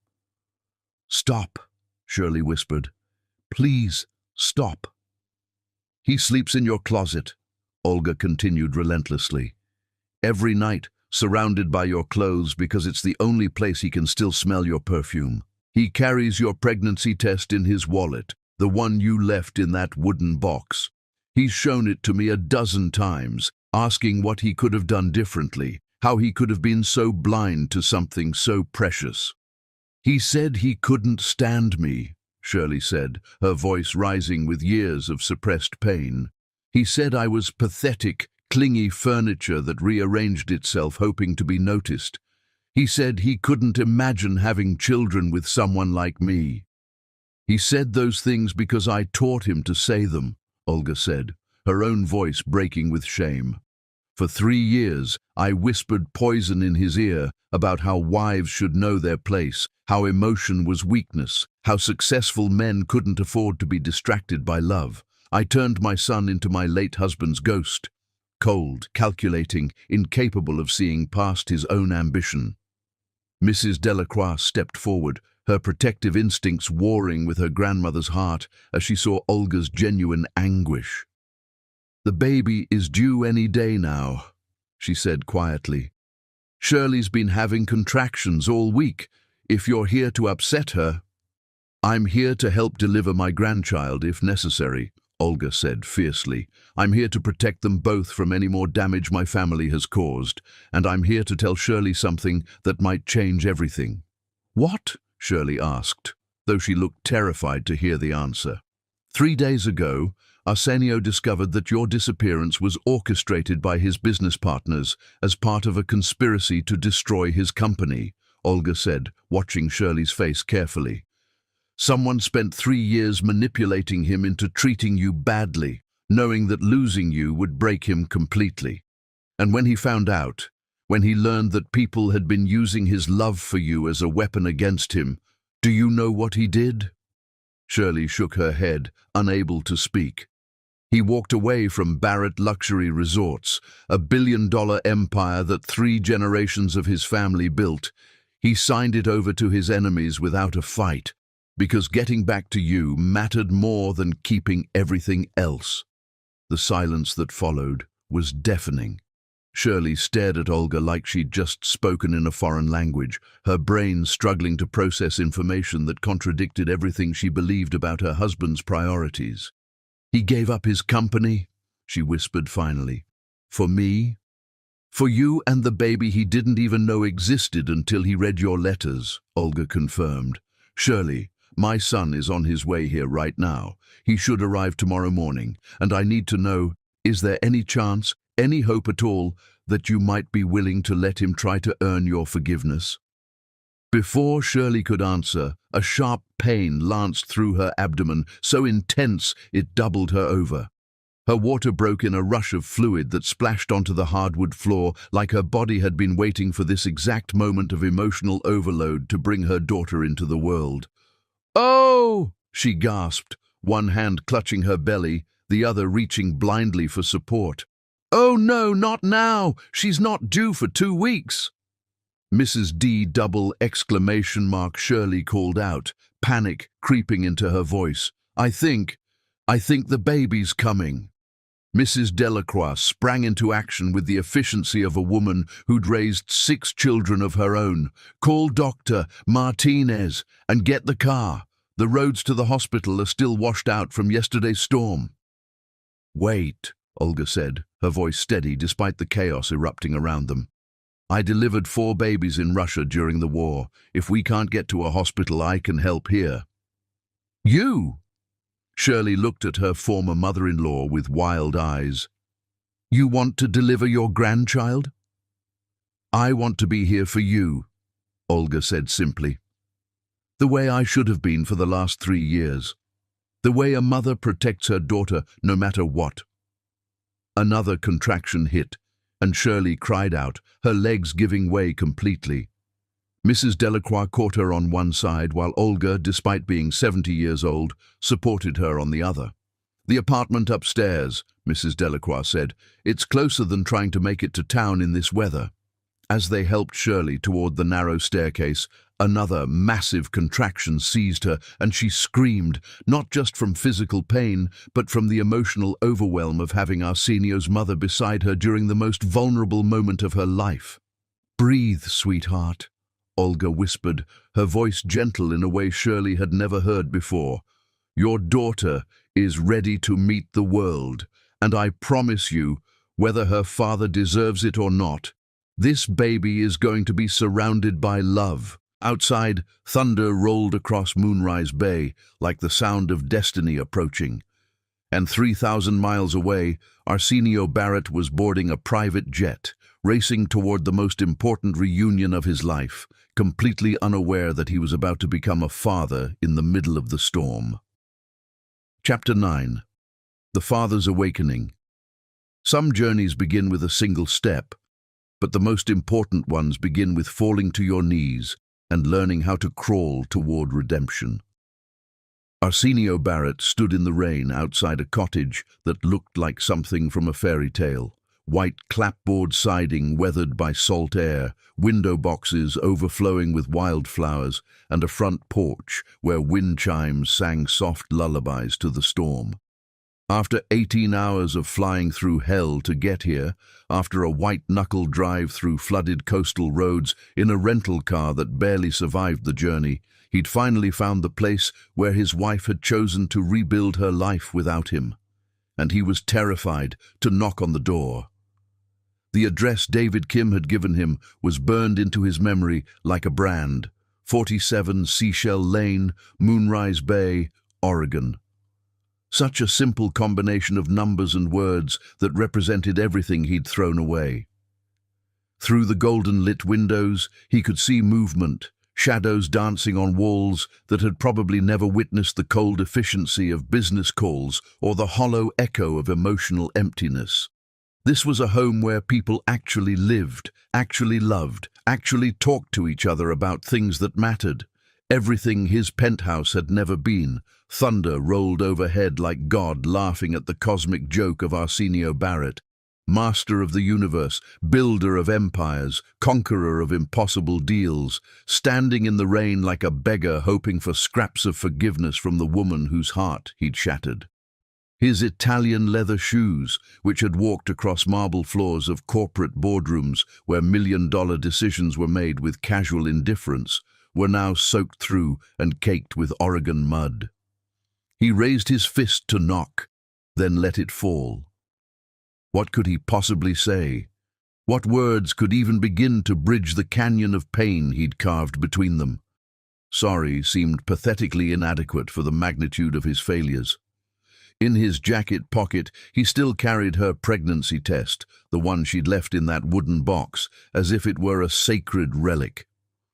"Stop," Shirley whispered. "Please, stop." He sleeps in your closet, Olga continued relentlessly. Every night, surrounded by your clothes because it's the only place he can still smell your perfume. He carries your pregnancy test in his wallet, the one you left in that wooden box. He's shown it to me a dozen times, asking what he could have done differently, how he could have been so blind to something so precious. He said he couldn't stand me, Shirley said, her voice rising with years of suppressed pain. He said I was pathetic, clingy furniture that rearranged itself hoping to be noticed. He said he couldn't imagine having children with someone like me. He said those things because I taught him to say them, Olga said, her own voice breaking with shame. For 3 years, I whispered poison in his ear about how wives should know their place, how emotion was weakness, how successful men couldn't afford to be distracted by love. I turned my son into my late husband's ghost, cold, calculating, incapable of seeing past his own ambition. Mrs. Delacroix stepped forward, her protective instincts warring with her grandmother's heart as she saw Olga's genuine anguish. "The baby is due any day now," she said quietly. "Shirley's been having contractions all week. If you're here to upset her—" "I'm here to help deliver my grandchild if necessary," Olga said fiercely. "I'm here to protect them both from any more damage my family has caused, and I'm here to tell Shirley something that might change everything." "What?" Shirley asked, though she looked terrified to hear the answer. "3 days ago, Arsenio discovered that your disappearance was orchestrated by his business partners as part of a conspiracy to destroy his company," Olga said, watching Shirley's face carefully. "Someone spent 3 years manipulating him into treating you badly, knowing that losing you would break him completely. And when he found out, when he learned that people had been using his love for you as a weapon against him, do you know what he did?" Shirley shook her head, unable to speak. "He walked away from Barrett Luxury Resorts, a billion-dollar empire that 3 generations of his family built. He signed it over to his enemies without a fight, because getting back to you mattered more than keeping everything else." The silence that followed was deafening. Shirley stared at Olga like she'd just spoken in a foreign language, her brain struggling to process information that contradicted everything she believed about her husband's priorities. "He gave up his company," she whispered finally. "For me? For you and the baby he didn't even know existed until he read your letters," Olga confirmed. "Shirley, my son is on his way here right now. He should arrive tomorrow morning, and I need to know, is there any chance, any hope at all, that you might be willing to let him try to earn your forgiveness?" Before Shirley could answer, a sharp pain lanced through her abdomen, so intense it doubled her over. Her water broke in a rush of fluid that splashed onto the hardwood floor, like her body had been waiting for this exact moment of emotional overload to bring her daughter into the world. "Oh!" she gasped, one hand clutching her belly, the other reaching blindly for support. "Oh no, not now! She's not due for 2 weeks!" Mrs. D double exclamation mark Shirley called out, panic creeping into her voice. I think the baby's coming." Mrs. Delacroix sprang into action with the efficiency of a woman who'd raised 6 children of her own. "Call Dr. Martinez and get the car. The roads to the hospital are still washed out from yesterday's storm." "Wait," Olga said, her voice steady despite the chaos erupting around them. "I delivered 4 babies in Russia during the war. If we can't get to a hospital, I can help here." "You?" Shirley looked at her former mother-in-law with wild eyes. "You want to deliver your grandchild?" "I want to be here for you," Olga said simply. "The way I should have been for the last 3 years. The way a mother protects her daughter no matter what." Another contraction hit, and Shirley cried out, her legs giving way completely. Mrs. Delacroix caught her on one side, while Olga, despite being 70 years old, supported her on the other. "The apartment upstairs," Mrs. Delacroix said. "It's closer than trying to make it to town in this weather." As they helped Shirley toward the narrow staircase, Another massive contraction seized her, and she screamed, not just from physical pain, but from the emotional overwhelm of having Arsenio's mother beside her during the most vulnerable moment of her life. "Breathe, sweetheart," Olga whispered, her voice gentle in a way Shirley had never heard before. "Your daughter is ready to meet the world, and I promise you, whether her father deserves it or not, this baby is going to be surrounded by love." Outside, thunder rolled across Moonrise Bay like the sound of destiny approaching. And 3,000 miles away, Arsenio Barrett was boarding a private jet, racing toward the most important reunion of his life, completely unaware that he was about to become a father in the middle of the storm. Chapter 9. The Father's Awakening. Some journeys begin with a single step, but the most important ones begin with falling to your knees and learning how to crawl toward redemption. Arsenio Barrett stood in the rain outside a cottage that looked like something from a fairy tale. White clapboard siding weathered by salt air, window boxes overflowing with wildflowers, and a front porch where wind chimes sang soft lullabies to the storm. After 18 hours of flying through hell to get here, after a white-knuckle drive through flooded coastal roads in a rental car that barely survived the journey, he'd finally found the place where his wife had chosen to rebuild her life without him. And he was terrified to knock on the door. The address David Kim had given him was burned into his memory like a brand. 47 Seashell Lane, Moonrise Bay, Oregon. Such a simple combination of numbers and words that represented everything he'd thrown away. Through the golden-lit windows, he could see movement, shadows dancing on walls that had probably never witnessed the cold efficiency of business calls or the hollow echo of emotional emptiness. This was a home where people actually lived, actually loved, actually talked to each other about things that mattered. Everything his penthouse had never been. Thunder rolled overhead like God laughing at the cosmic joke of Arsenio Barrett. Master of the universe, builder of empires, conqueror of impossible deals, standing in the rain like a beggar hoping for scraps of forgiveness from the woman whose heart he'd shattered. His Italian leather shoes, which had walked across marble floors of corporate boardrooms where million-dollar decisions were made with casual indifference, were now soaked through and caked with Oregon mud. He raised his fist to knock, then let it fall. What could he possibly say? What words could even begin to bridge the canyon of pain he'd carved between them? Sorry seemed pathetically inadequate for the magnitude of his failures. In his jacket pocket, he still carried her pregnancy test, the one she'd left in that wooden box, as if it were a sacred relic.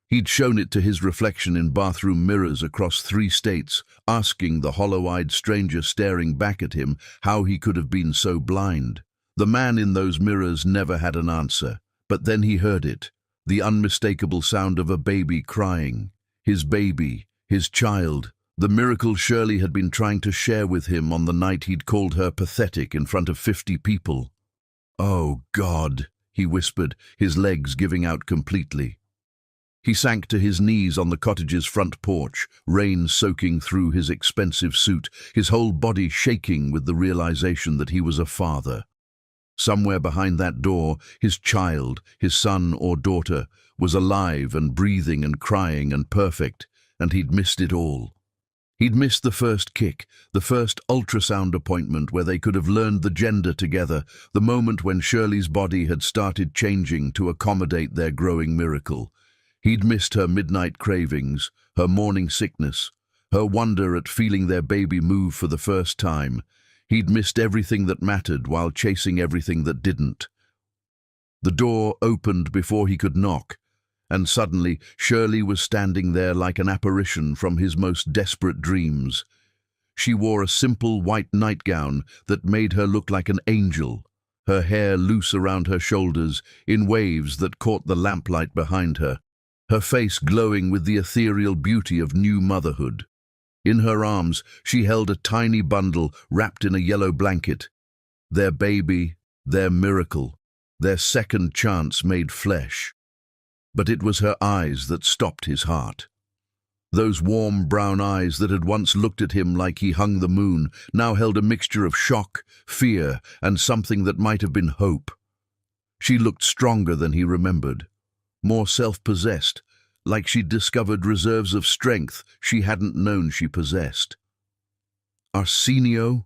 He'd shown it to his reflection in bathroom mirrors across 3 states, asking the hollow-eyed stranger staring back at him how he could have been so blind. The man in those mirrors never had an answer, but then he heard it, the unmistakable sound of a baby crying. His baby, his child, the miracle Shirley had been trying to share with him on the night he'd called her pathetic in front of 50 people. "Oh, God," he whispered, his legs giving out completely. He sank to his knees on the cottage's front porch, rain soaking through his expensive suit, his whole body shaking with the realization that he was a father. Somewhere behind that door, his child, his son or daughter, was alive and breathing and crying and perfect, and he'd missed it all. He'd missed the first kick, the first ultrasound appointment where they could have learned the gender together, the moment when Shirley's body had started changing to accommodate their growing miracle. He'd missed her midnight cravings, her morning sickness, her wonder at feeling their baby move for the first time. He'd missed everything that mattered while chasing everything that didn't. The door opened before he could knock, and suddenly Shirley was standing there like an apparition from his most desperate dreams. She wore a simple white nightgown that made her look like an angel, her hair loose around her shoulders in waves that caught the lamplight behind her, her face glowing with the ethereal beauty of new motherhood. In her arms, she held a tiny bundle wrapped in a yellow blanket. Their baby, their miracle, their second chance made flesh. But it was her eyes that stopped his heart. Those warm brown eyes that had once looked at him like he hung the moon now held a mixture of shock, fear, and something that might have been hope. She looked stronger than he remembered, more self-possessed, like she'd discovered reserves of strength she hadn't known she possessed. Arsenio?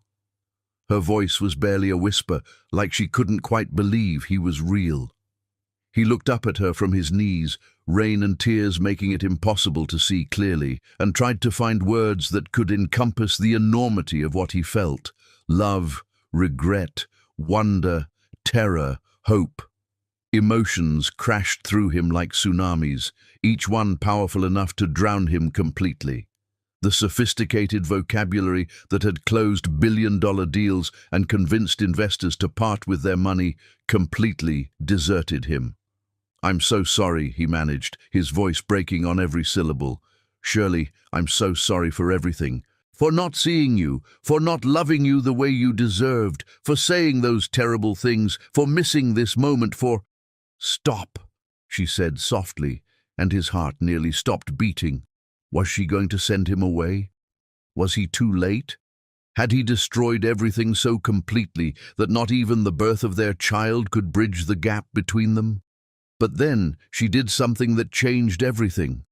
Her voice was barely a whisper, like she couldn't quite believe he was real. He looked up at her from his knees, rain and tears making it impossible to see clearly, and tried to find words that could encompass the enormity of what he felt: love, regret, wonder, terror, hope. Emotions crashed through him like tsunamis, each one powerful enough to drown him completely. The sophisticated vocabulary that had closed billion-dollar deals and convinced investors to part with their money completely deserted him. "I'm so sorry," he managed, his voice breaking on every syllable. "Shirley, I'm so sorry for everything. For not seeing you, for not loving you the way you deserved, for saying those terrible things, for missing this moment, for—" "Stop," she said softly, and his heart nearly stopped beating. Was she going to send him away? Was he too late? Had he destroyed everything so completely that not even the birth of their child could bridge the gap between them? But then she did something that changed everything.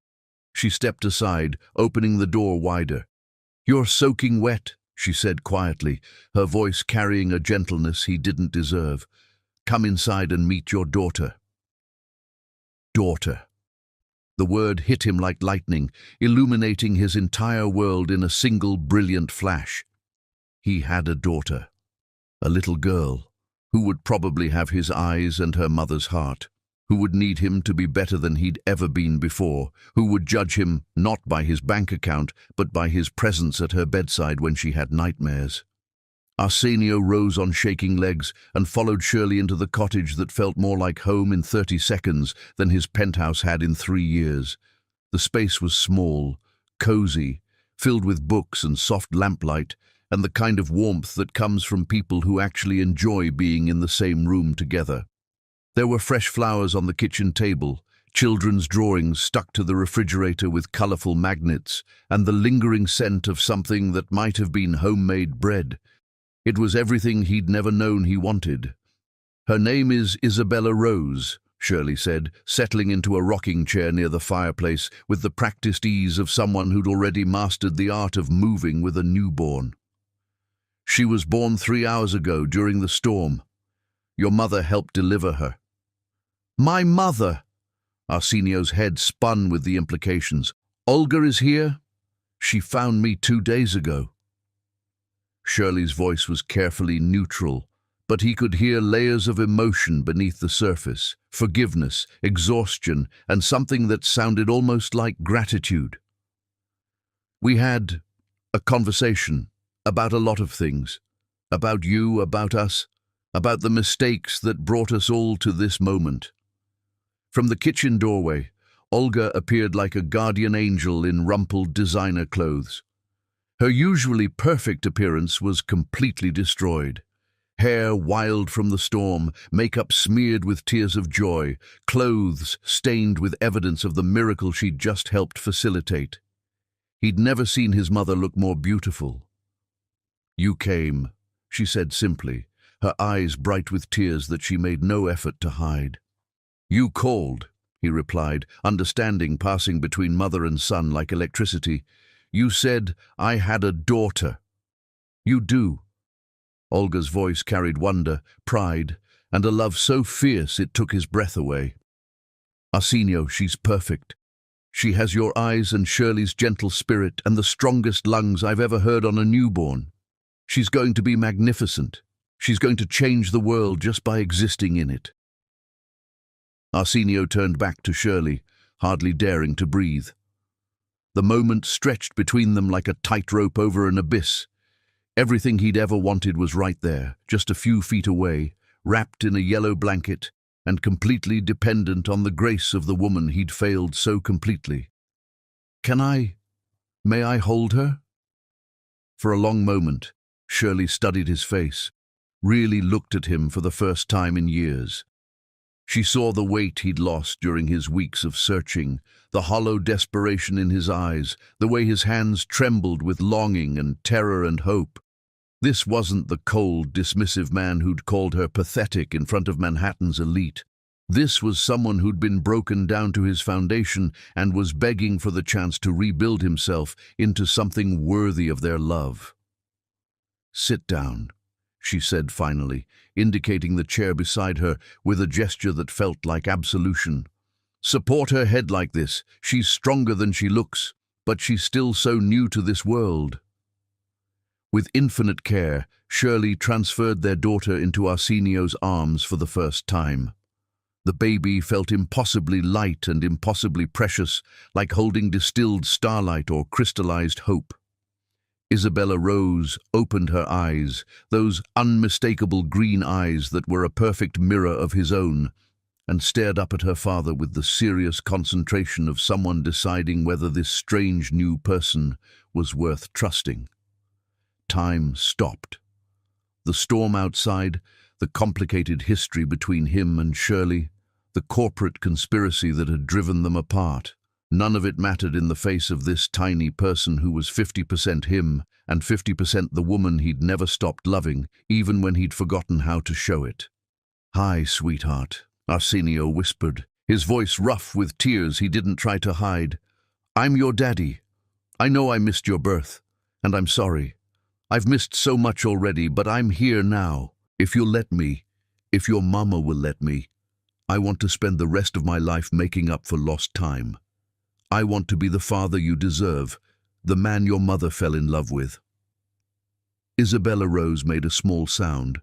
She stepped aside, opening the door wider. "You're soaking wet," she said quietly, her voice carrying a gentleness he didn't deserve. "Come inside and meet your daughter." Daughter. The word hit him like lightning, illuminating his entire world in a single brilliant flash. He had a daughter, a little girl, who would probably have his eyes and her mother's heart, who would need him to be better than he'd ever been before, who would judge him not by his bank account, but by his presence at her bedside when she had nightmares. Arsenio rose on shaking legs and followed Shirley into the cottage that felt more like home in 30 seconds than his penthouse had in 3 years. The space was small, cozy, filled with books and soft lamplight, and the kind of warmth that comes from people who actually enjoy being in the same room together. There were fresh flowers on the kitchen table, children's drawings stuck to the refrigerator with colorful magnets, and the lingering scent of something that might have been homemade bread. It was everything he'd never known he wanted. "Her name is Isabella Rose," Shirley said, settling into a rocking chair near the fireplace with the practiced ease of someone who'd already mastered the art of moving with a newborn. "She was born 3 hours ago during the storm. Your mother helped deliver her." "My mother!" Arsenio's head spun with the implications. "Olga is here? She found me 2 days ago." Shirley's voice was carefully neutral, but he could hear layers of emotion beneath the surface: forgiveness, exhaustion, and something that sounded almost like gratitude. "We had a conversation about a lot of things. About you, about us, about the mistakes that brought us all to this moment." From the kitchen doorway, Olga appeared like a guardian angel in rumpled designer clothes. Her usually perfect appearance was completely destroyed. Hair wild from the storm, makeup smeared with tears of joy, clothes stained with evidence of the miracle she'd just helped facilitate. He'd never seen his mother look more beautiful. "You came," she said simply, her eyes bright with tears that she made no effort to hide. "You called," he replied, understanding passing between mother and son like electricity. "You said I had a daughter." "You do." Olga's voice carried wonder, pride, and a love so fierce it took his breath away. "Arsenio, she's perfect. She has your eyes and Shirley's gentle spirit and the strongest lungs I've ever heard on a newborn. She's going to be magnificent. She's going to change the world just by existing in it." Arsenio turned back to Shirley, hardly daring to breathe. The moment stretched between them like a tightrope over an abyss. Everything he'd ever wanted was right there, just a few feet away, wrapped in a yellow blanket, and completely dependent on the grace of the woman he'd failed so completely. May I hold her?" For a long moment, Shirley studied his face, really looked at him for the first time in years. She saw the weight he'd lost during his weeks of searching, the hollow desperation in his eyes, the way his hands trembled with longing and terror and hope. This wasn't the cold, dismissive man who'd called her pathetic in front of Manhattan's elite. This was someone who'd been broken down to his foundation and was begging for the chance to rebuild himself into something worthy of their love. "Sit down," she said finally, indicating the chair beside her with a gesture that felt like absolution. "Support her head like this. She's stronger than she looks, but she's still so new to this world." With infinite care, Shirley transferred their daughter into Arsenio's arms for the first time. The baby felt impossibly light and impossibly precious, like holding distilled starlight or crystallized hope. Isabella rose, opened her eyes, those unmistakable green eyes that were a perfect mirror of his own, and stared up at her father with the serious concentration of someone deciding whether this strange new person was worth trusting. Time stopped. The storm outside, the complicated history between him and Shirley, the corporate conspiracy that had driven them apart. None of it mattered in the face of this tiny person who was 50% him and 50% the woman he'd never stopped loving, even when he'd forgotten how to show it. "Hi, sweetheart," Arsenio whispered, his voice rough with tears he didn't try to hide. "I'm your daddy. I know I missed your birth, and I'm sorry. I've missed so much already, but I'm here now. If you'll let me, if your mama will let me, I want to spend the rest of my life making up for lost time. I want to be the father you deserve, the man your mother fell in love with." Isabella Rose made a small sound,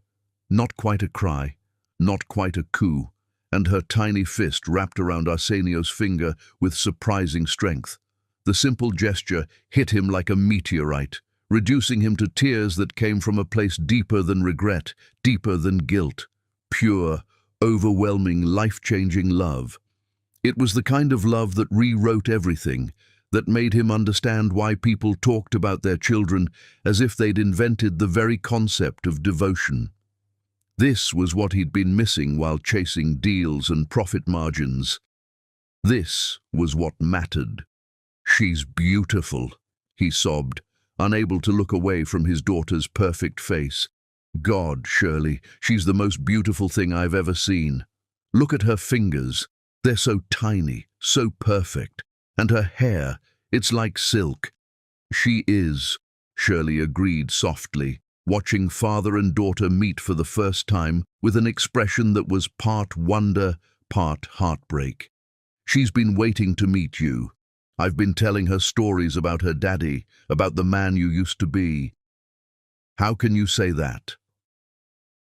not quite a cry, not quite a coo, and her tiny fist wrapped around Arsenio's finger with surprising strength. The simple gesture hit him like a meteorite, reducing him to tears that came from a place deeper than regret, deeper than guilt. Pure, overwhelming, life-changing love. It was the kind of love that rewrote everything, that made him understand why people talked about their children as if they'd invented the very concept of devotion. This was what he'd been missing while chasing deals and profit margins. This was what mattered. "She's beautiful," he sobbed, unable to look away from his daughter's perfect face. "God, Shirley, she's the most beautiful thing I've ever seen. Look at her fingers. They're so tiny, so perfect. And her hair, it's like silk." "She is," Shirley agreed softly, watching father and daughter meet for the first time with an expression that was part wonder, part heartbreak. "She's been waiting to meet you. I've been telling her stories about her daddy, about the man you used to be." "How can you say that?"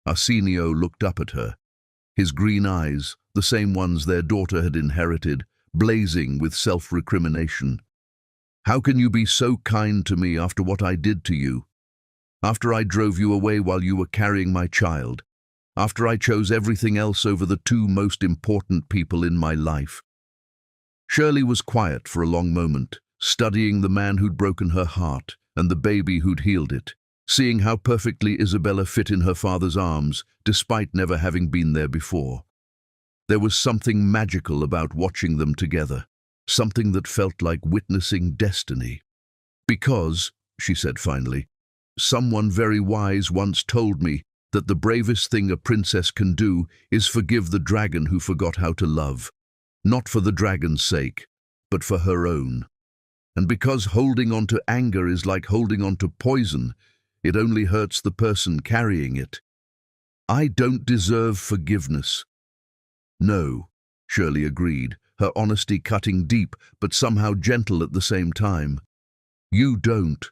Arsenio looked up at her, his green eyes, the same ones their daughter had inherited, blazing with self-recrimination. "How can you be so kind to me after what I did to you? After I drove you away while you were carrying my child? After I chose everything else over the two most important people in my life?" Shirley was quiet for a long moment, studying the man who'd broken her heart and the baby who'd healed it, seeing how perfectly Isabella fit in her father's arms, despite never having been there before. There was something magical about watching them together, something that felt like witnessing destiny. "Because," she said finally, "someone very wise once told me that the bravest thing a princess can do is forgive the dragon who forgot how to love. Not for the dragon's sake, but for her own. And because holding on to anger is like holding on to poison, it only hurts the person carrying it. I don't deserve forgiveness." "No," Shirley agreed, her honesty cutting deep but somehow gentle at the same time. "You don't.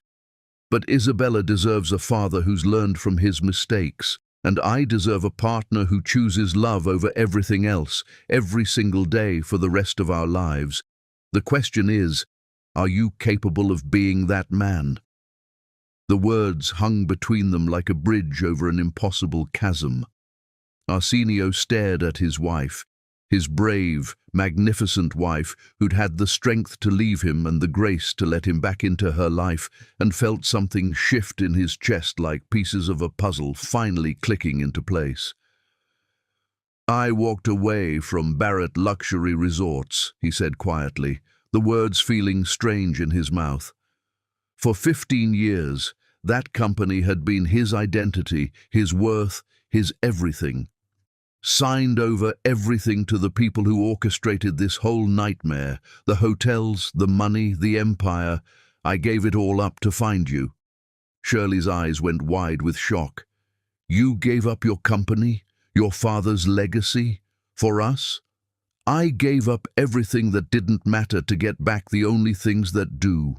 But Isabella deserves a father who's learned from his mistakes, and I deserve a partner who chooses love over everything else, every single day for the rest of our lives. The question is, are you capable of being that man?" The words hung between them like a bridge over an impossible chasm. Arsenio stared at his wife, his brave, magnificent wife who'd had the strength to leave him and the grace to let him back into her life, and felt something shift in his chest like pieces of a puzzle finally clicking into place. I walked away from Barrett Luxury Resorts, he said quietly, the words feeling strange in his mouth. For 15 years, that company had been his identity, his worth, his everything. Signed over everything to the people who orchestrated this whole nightmare, the hotels, the money, the empire. I gave it all up to find you. Shirley's eyes went wide with shock. You gave up your company, your father's legacy, for us? I gave up everything that didn't matter to get back the only things that do.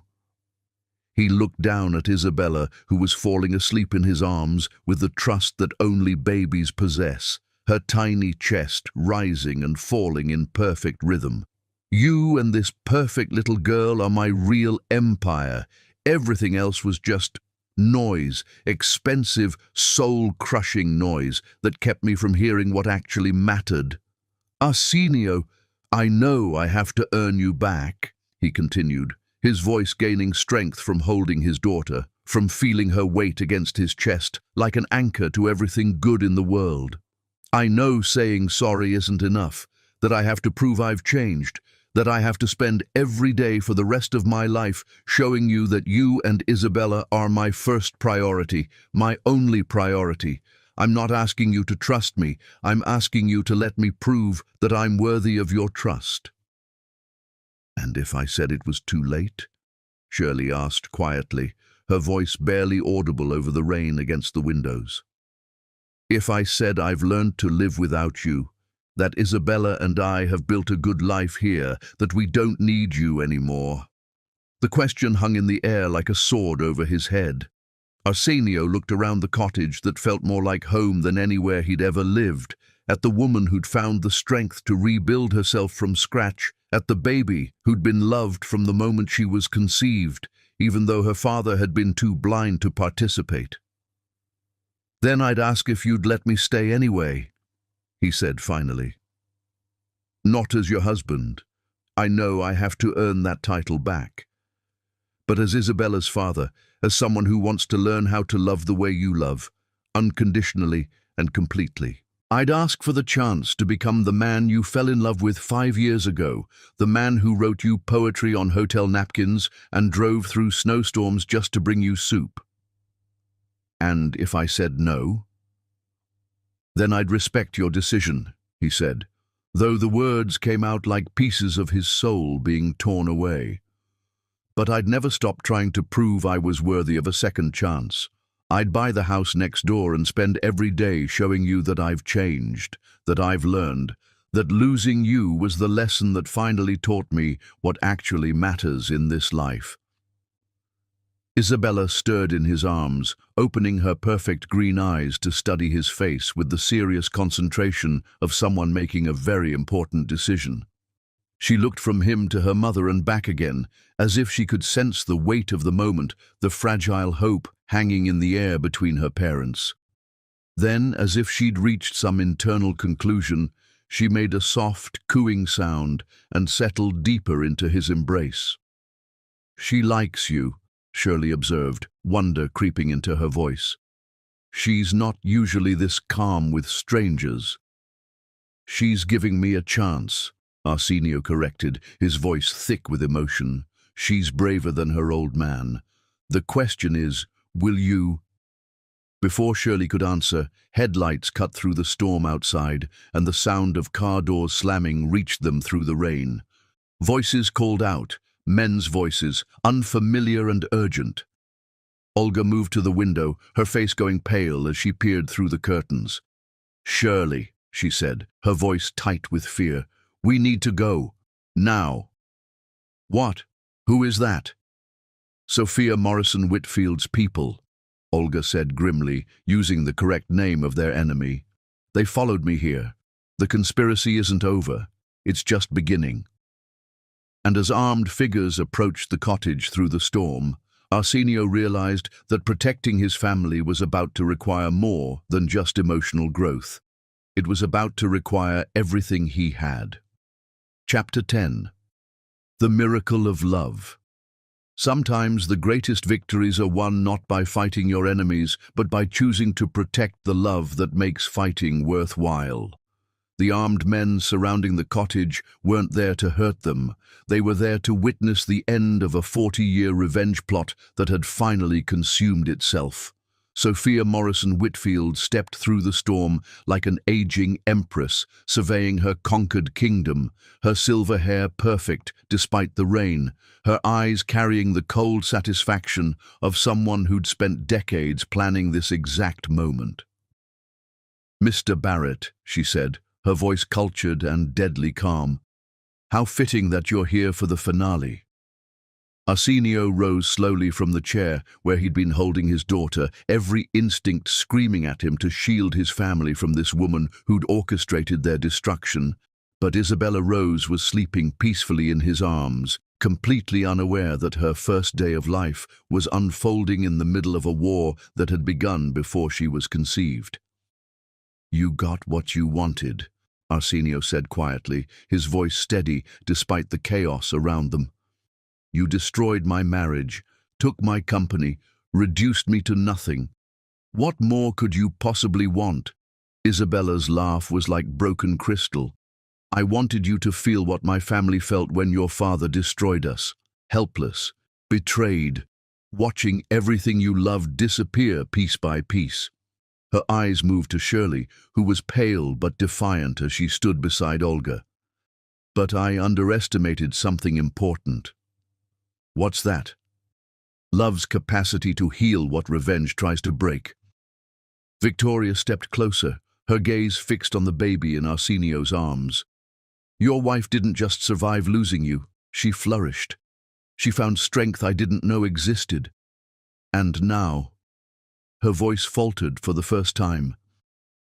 He looked down at Isabella, who was falling asleep in his arms with the trust that only babies possess, her tiny chest rising and falling in perfect rhythm. You and this perfect little girl are my real empire. Everything else was just noise, expensive, soul-crushing noise that kept me from hearing what actually mattered. Arsenio, I know I have to earn you back, he continued, his voice gaining strength from holding his daughter, from feeling her weight against his chest like an anchor to everything good in the world. I know saying sorry isn't enough, that I have to prove I've changed, that I have to spend every day for the rest of my life showing you that you and Isabella are my first priority, my only priority. I'm not asking you to trust me, I'm asking you to let me prove that I'm worthy of your trust. And if I said it was too late? Shirley asked quietly, her voice barely audible over the rain against the windows. If I said I've learned to live without you, that Isabella and I have built a good life here, that we don't need you anymore? The question hung in the air like a sword over his head. Arsenio looked around the cottage that felt more like home than anywhere he'd ever lived, at the woman who'd found the strength to rebuild herself from scratch, at the baby who'd been loved from the moment she was conceived, even though her father had been too blind to participate. Then I'd ask if you'd let me stay anyway, he said finally. Not as your husband. I know I have to earn that title back. But as Isabella's father, as someone who wants to learn how to love the way you love, unconditionally and completely. I'd ask for the chance to become the man you fell in love with 5 years ago, the man who wrote you poetry on hotel napkins and drove through snowstorms just to bring you soup. And if I said no? Then I'd respect your decision, he said, though the words came out like pieces of his soul being torn away. But I'd never stop trying to prove I was worthy of a second chance. I'd buy the house next door and spend every day showing you that I've changed, that I've learned, that losing you was the lesson that finally taught me what actually matters in this life. Isabella stirred in his arms, opening her perfect green eyes to study his face with the serious concentration of someone making a very important decision. She looked from him to her mother and back again, as if she could sense the weight of the moment, the fragile hope hanging in the air between her parents. Then, as if she'd reached some internal conclusion, she made a soft, cooing sound and settled deeper into his embrace. She likes you, Shirley observed, wonder creeping into her voice. She's not usually this calm with strangers. She's giving me a chance, Arsenio corrected, his voice thick with emotion. She's braver than her old man. The question is, will you? Before Shirley could answer, headlights cut through the storm outside, and the sound of car doors slamming reached them through the rain. Voices called out, men's voices, unfamiliar and urgent. Olga moved to the window, her face going pale as she peered through the curtains. Shirley, she said, her voice tight with fear, we need to go. Now. What? Who is that? Sophia Morrison Whitfield's people, Olga said grimly, using the correct name of their enemy. They followed me here. The conspiracy isn't over. It's just beginning. And as armed figures approached the cottage through the storm, Arsenio realized that protecting his family was about to require more than just emotional growth. It was about to require everything he had. Chapter 10. The Miracle of Love. Sometimes the greatest victories are won not by fighting your enemies, but by choosing to protect the love that makes fighting worthwhile. The armed men surrounding the cottage weren't there to hurt them. They were there to witness the end of a 40-year revenge plot that had finally consumed itself. Sophia Morrison Whitfield stepped through the storm like an aging empress, surveying her conquered kingdom, her silver hair perfect despite the rain, her eyes carrying the cold satisfaction of someone who'd spent decades planning this exact moment. "Mr. Barrett," she said, her voice cultured and deadly calm, "how fitting that you're here for the finale." Arsenio rose slowly from the chair where he'd been holding his daughter, every instinct screaming at him to shield his family from this woman who'd orchestrated their destruction. But Isabella Rose was sleeping peacefully in his arms, completely unaware that her first day of life was unfolding in the middle of a war that had begun before she was conceived. "You got what you wanted," Arsenio said quietly, his voice steady despite the chaos around them. "You destroyed my marriage, took my company, reduced me to nothing. What more could you possibly want?" Isabella's laugh was like broken crystal. "I wanted you to feel what my family felt when your father destroyed us. Helpless, betrayed, watching everything you loved disappear piece by piece." Her eyes moved to Shirley, who was pale but defiant as she stood beside Olga. "But I underestimated something important." "What's that?" "Love's capacity to heal what revenge tries to break." Victoria stepped closer, her gaze fixed on the baby in Arsenio's arms. "Your wife didn't just survive losing you, she flourished. She found strength I didn't know existed. And now," her voice faltered for the first time,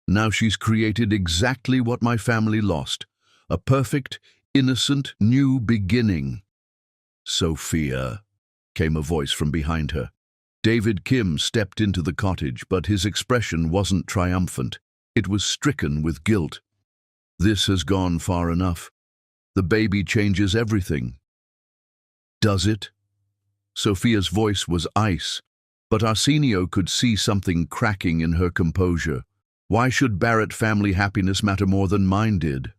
"now she's created exactly what my family lost, a perfect, innocent, new beginning." "Sophia," came a voice from behind her. David Kim stepped into the cottage, but his expression wasn't triumphant. It was stricken with guilt. "This has gone far enough. The baby changes everything." "Does it?" Sophia's voice was ice, but Arsenio could see something cracking in her composure. "Why should Barrett family happiness matter more than mine did?"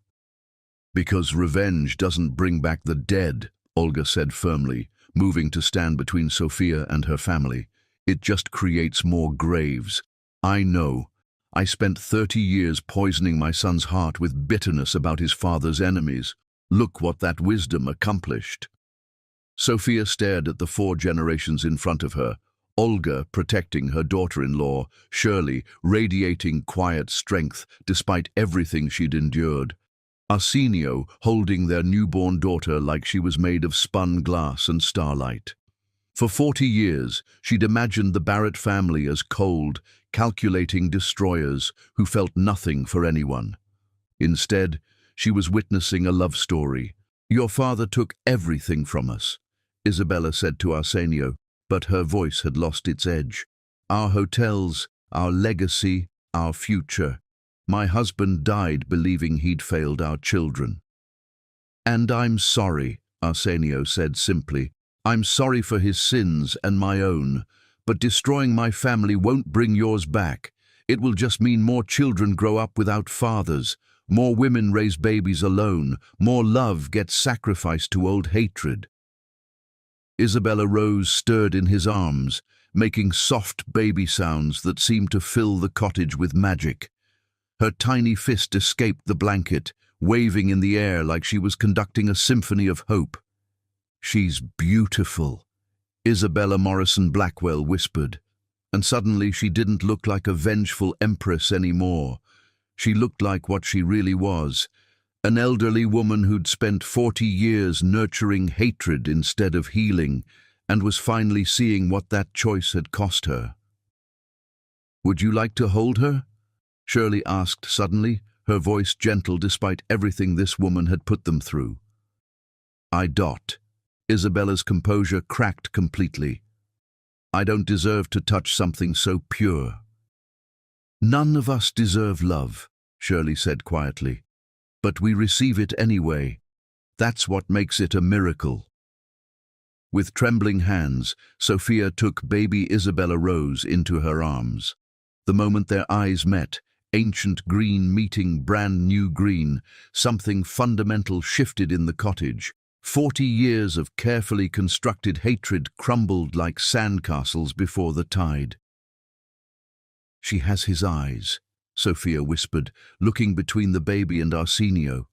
"Because revenge doesn't bring back the dead," Olga said firmly, moving to stand between Sophia and her family. "It just creates more graves. I know. I spent 30 years poisoning my son's heart with bitterness about his father's enemies. Look what that wisdom accomplished." Sophia stared at the 4 generations in front of her, Olga protecting her daughter-in-law, Shirley radiating quiet strength despite everything she'd endured, Arsenio holding their newborn daughter like she was made of spun glass and starlight. For 40 years, she'd imagined the Barrett family as cold, calculating destroyers who felt nothing for anyone. Instead, she was witnessing a love story. "Your father took everything from us," Isabella said to Arsenio, but her voice had lost its edge. "Our hotels, our legacy, our future. My husband died believing he'd failed our children." "And I'm sorry," Arsenio said simply. "I'm sorry for his sins and my own, but destroying my family won't bring yours back. It will just mean more children grow up without fathers, more women raise babies alone, more love gets sacrificed to old hatred." Isabella Rose stirred in his arms, making soft baby sounds that seemed to fill the cottage with magic. Her tiny fist escaped the blanket, waving in the air like she was conducting a symphony of hope. "She's beautiful," Isabella Morrison Blackwell whispered, and suddenly she didn't look like a vengeful empress anymore. She looked like what she really was, an elderly woman who'd spent 40 years nurturing hatred instead of healing, and was finally seeing what that choice had cost her. "Would you like to hold her?" Shirley asked suddenly, her voice gentle despite everything this woman had put them through. "I dot." Isabella's composure cracked completely. "I don't deserve to touch something so pure." "None of us deserve love," Shirley said quietly. "But we receive it anyway. That's what makes it a miracle." With trembling hands, Sophia took baby Isabella Rose into her arms. The moment their eyes met, Ancient green meeting brand new green. Something fundamental shifted in the cottage. 40 years of carefully constructed hatred crumbled like sandcastles before the tide. "She has his eyes," Sophia whispered, looking between the baby and Arsenio.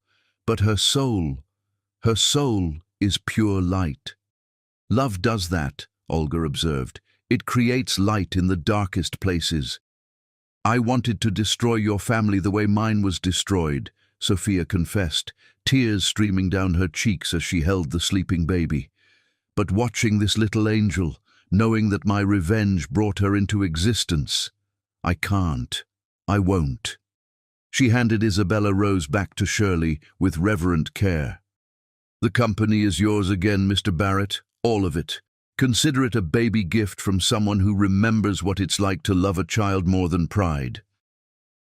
"But her soul is pure light." "Love does that," Olga observed. "It creates light in the darkest places." "I wanted to destroy your family the way mine was destroyed," Sophia confessed, tears streaming down her cheeks as she held the sleeping baby. "But watching this little angel, knowing that my revenge brought her into existence, I can't. I won't." She handed Isabella Rose back to Shirley with reverent care. "The company is yours again, Mr. Barrett, all of it. Consider it a baby gift from someone who remembers what it's like to love a child more than pride."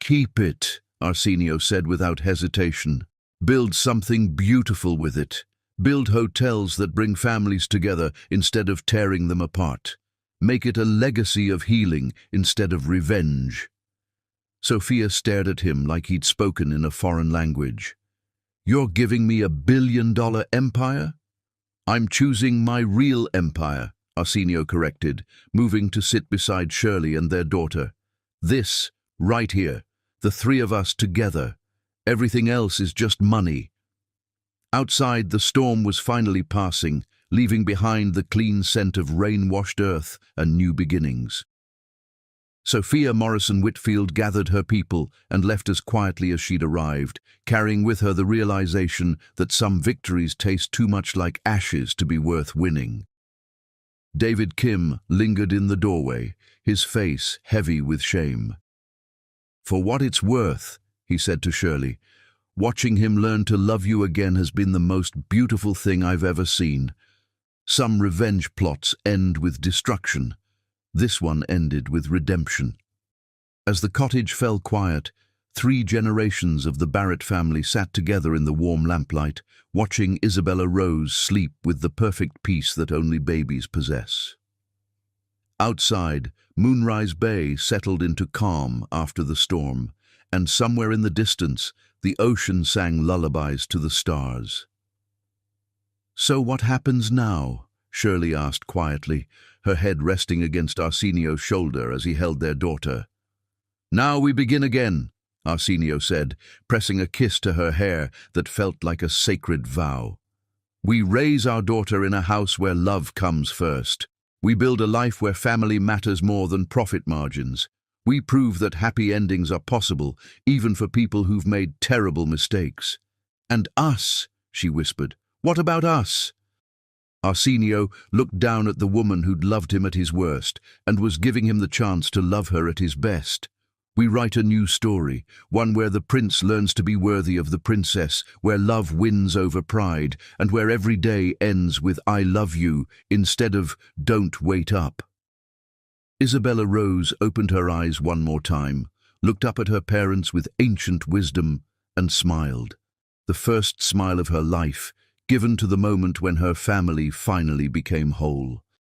"Keep it," Arsenio said without hesitation. "Build something beautiful with it. Build hotels that bring families together instead of tearing them apart. Make it a legacy of healing instead of revenge." Sophia stared at him like he'd spoken in a foreign language. "You're giving me $1 billion empire?" "I'm choosing my real empire," Arsenio corrected, moving to sit beside Shirley and their daughter. "This, right here, the three of us together. Everything else is just money." Outside, the storm was finally passing, leaving behind the clean scent of rain-washed earth and new beginnings. Sophia Morrison Whitfield gathered her people and left as quietly as she'd arrived, carrying with her the realization that some victories taste too much like ashes to be worth winning. David Kim lingered in the doorway, his face heavy with shame. "For what it's worth," he said to Shirley, "watching him learn to love you again has been the most beautiful thing I've ever seen. Some revenge plots end with destruction. This one ended with redemption." As the cottage fell quiet, 3 generations of the Barrett family sat together in the warm lamplight, watching Isabella Rose sleep with the perfect peace that only babies possess. Outside, Moonrise Bay settled into calm after the storm, and somewhere in the distance, the ocean sang lullabies to the stars. "So what happens now?" Shirley asked quietly, her head resting against Arsenio's shoulder as he held their daughter. "Now we begin again," Arsenio said, pressing a kiss to her hair that felt like a sacred vow. "We raise our daughter in a house where love comes first. We build a life where family matters more than profit margins. We prove that happy endings are possible, even for people who've made terrible mistakes." "And us," she whispered. "What about us?" Arsenio looked down at the woman who'd loved him at his worst and was giving him the chance to love her at his best. "We write a new story, one where the prince learns to be worthy of the princess, where love wins over pride, and where every day ends with 'I love you' instead of 'don't wait up.'" Isabella Rose opened her eyes one more time, looked up at her parents with ancient wisdom, and smiled. The first smile of her life, given to the moment when her family finally became whole.